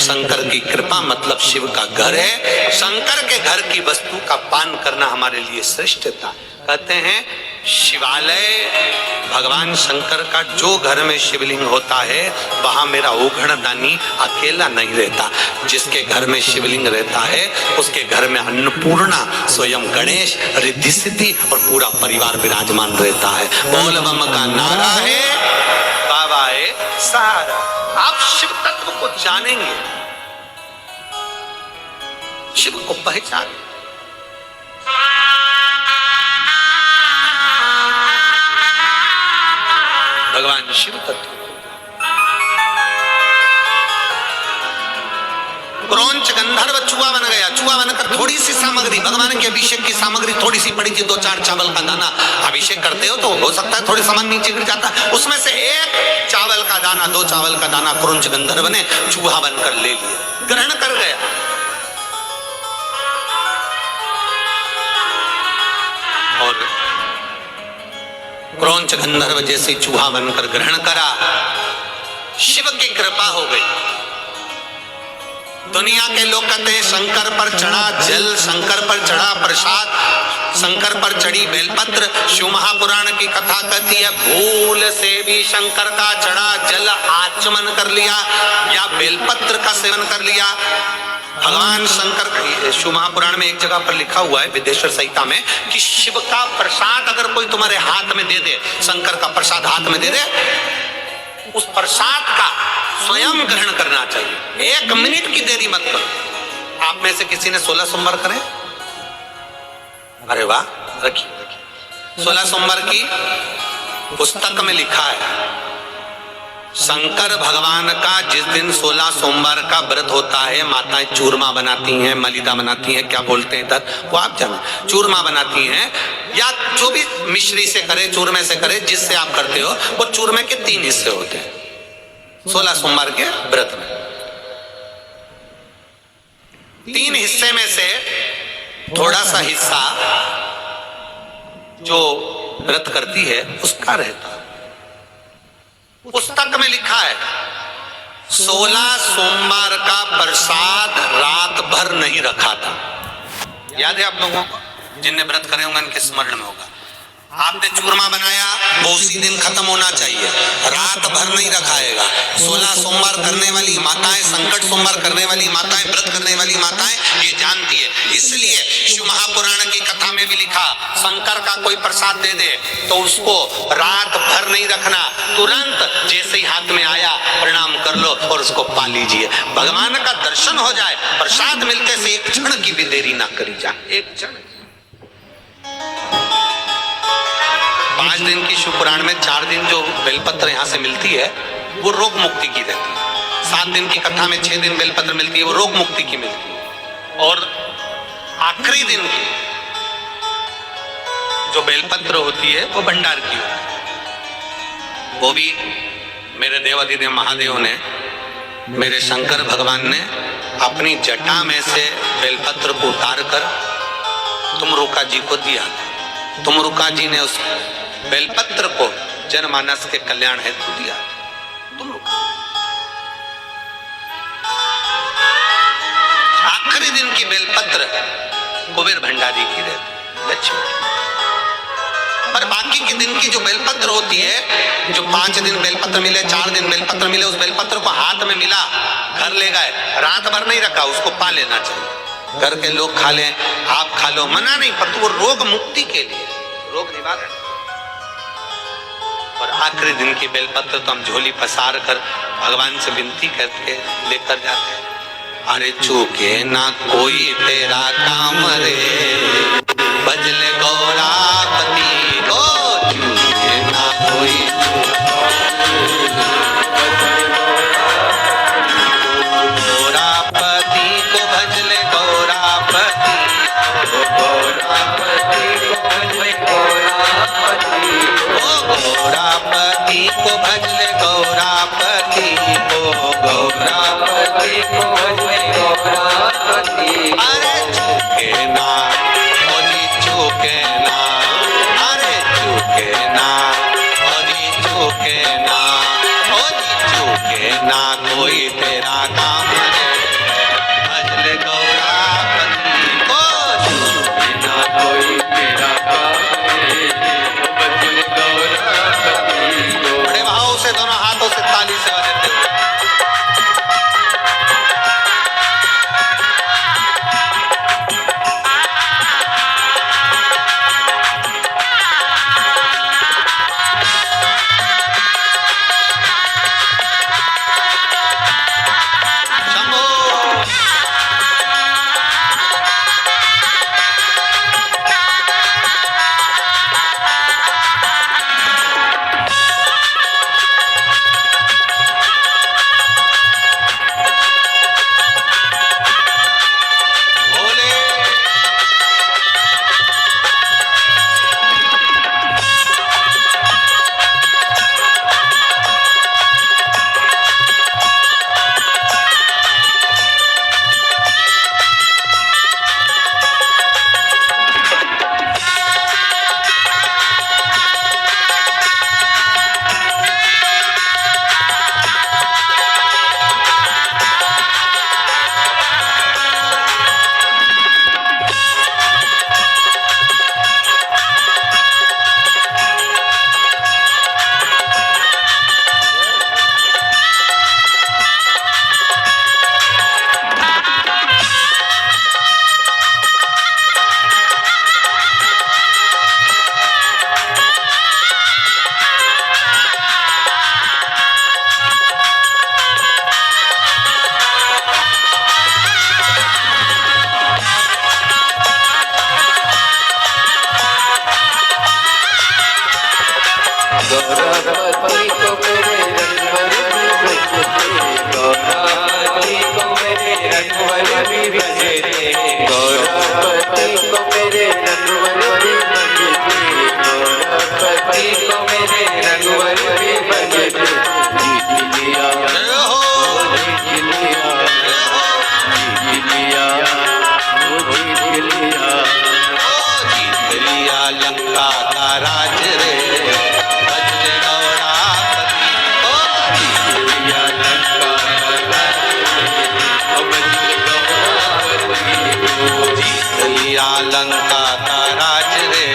शंकर की कृपा मतलब शिव का घर है। शंकर के घर की वस्तु का पान करना हमारे लिए श्रेष्ठता। कहते हैं शिवालय भगवान शंकर का जो घर में शिवलिंग होता है वहां मेरा ओघड़ दानी अकेला नहीं रहता। जिसके घर में शिवलिंग रहता है उसके घर में अन्नपूर्णा स्वयं गणेश रिद्धि सिद्धि और पूरा परिवार विराजमान रहता है। बोल बम का नारा है, बाबा है सहारा। आप शिव तत्व को जानेंगे, शिव को पहचान। भगवान शिव तत्व क्रौंच गंधर्व चूहा बन गया। चूहा बनकर थोड़ी सी सामग्री, भगवान के अभिषेक की सामग्री थोड़ी सी पड़ी थी, 2-4 चावल का दाना। अभिषेक करते हो तो हो सकता है थोड़ी सामान नीचे गिर जाता है, उसमें से एक चावल का दाना, 2 चावल का दाना क्रौंच गंधर्व ने चूहा बनकर ले लिया, ग्रहण कर गया। और क्रौंच गंधर्व जैसे चूहा बनकर ग्रहण करा, शिव की कृपा हो गई। दुनिया के लोग कहते हैं शंकर पर चढ़ा जल, शंकर पर चढ़ा प्रसाद, शंकर पर चढ़ी बेलपत्र। शिव महापुराण की कथा कहती है भूल से भी शंकर का चढ़ा जल आचमन कर लिया या बेलपत्र का सेवन कर लिया। भगवान शंकर, शिव महापुराण में एक जगह पर लिखा हुआ है विदेश्वर संहिता में कि शिव का प्रसाद अगर कोई तुम्हारे हाथ में दे दे, शंकर का प्रसाद हाथ में दे दे, उस प्रसाद का स्वयं ग्रहण करना चाहिए। 1 मिनट की देरी मत करो। आप में से किसी ने 16 सोमवार करें? अरे वाह, रखिए। 16 सोमवार की पुस्तक में लिखा है शंकर भगवान का जिस दिन 16 सोमवार का व्रत होता है, माताएं चूरमा बनाती हैं, मलिदा बनाती हैं, क्या बोलते हैं इधर वो आप जाने, चूरमा बनाती हैं या जो भी मिश्री से करे, चूरमे से करे, जिससे आप करते हो, वो चूरमे के 3 हिस्से होते हैं 16 सोमवार के व्रत में। 3 हिस्से में से थोड़ा सा हिस्सा जो व्रत करती है उसका रहता है। पुस्तक में लिखा है 16 सोमवार का प्रसाद रात भर नहीं रखा था। याद है आप लोगों को? जिनने व्रत करे होंगे उनके स्मरण में होगा। आपने चूरमा बनाया वो उसी दिन खत्म होना चाहिए, रात भर नहीं रखाएगा। 16 सोमवार करने वाली माताएं, संकट सोमवार करने वाली माताएं, व्रत करने वाली माताएं ये जानती है। इसलिए शिव महापुराण की कथा में भी लिखा शंकर का कोई प्रसाद दे दे तो उसको रात भर नहीं रखना, तुरंत जैसे ही हाथ में आया प्रणाम कर लो और उसको पा लीजिए। भगवान का दर्शन हो जाए, प्रसाद मिलते से 1 क्षण की भी देरी ना करी जाए। 1 क्षण। 5 दिन की शिव पुराण में 4 दिन जो बेलपत्र यहाँ से मिलती है वो रोग मुक्ति की रहती है। 7 दिन की कथा में 6 दिन बेलपत्र मिलती है, वो रोग मुक्ति की मिलती है। और आखिरी दिन की जो बेलपत्र होती है वो भंडार की होती है। वो भी मेरे देवाधिदेव महादेव ने, मेरे शंकर भगवान ने अपनी जटा में से बेलपत्र को उतार कर तुमरुका जी को दिया। तुमरुका जी ने उस बेलपत्र को जनमानस के कल्याण हेतु दिया। आखिरी दिन की बेलपत्र कुबेर भंडारी की रहती, लक्ष्मी। पर बाकी के दिन की जो बेलपत्र होती है, जो 5 दिन बेलपत्र मिले, 4 दिन बेलपत्र मिले, उस बेलपत्र को हाथ में मिला, घर ले गए, रात भर नहीं रखा, उसको पा लेना चाहिए। घर के लोग खा लें, आप खा लो, मना नहीं, पर वो रोग मुक्ति के लिए, रोग निवारण। और आखिरी दिन की बेलपत्र तो हम झोली पसार कर भगवान से विनती करके लेकर जाते हैं। अरे चूके ना कोई तेरा काम रे, भजले गौरापति को, चूके ना कोई गौरापति को, भजले गौरापति को, गौरापति को भजले गौरापति को, गौरापति को भजले गौरापति को, गौरापति को भजले गौरापति। अरे चूके ना, ओजी चूके ना, अरे चूके ना, ओजी चूके ना, ओजी चूके ना कोई तेरा काम रे, भजले गौरापति को, चूके ना कोई तेरा काम रे, भजले गौरापति को। बड़े भाव से दोनों हाथों से ताली से बजाते हुए
गौरापति को मेरे रंगवर में भजते, गौरापति को मेरे रंगवर में भजते, गौरापति को मेरे रंगवर में भजते, गौरापति को मेरे रंगवर में भजते। जीत लिया, जीत लिया, जीत लिया, जीत लिया,
जीत लिया लंका का राज रे, भजले गौरापति को, जीत लिया लंका का राज रे, भजले गौरापति को, जीत लिया लंका का राज रे,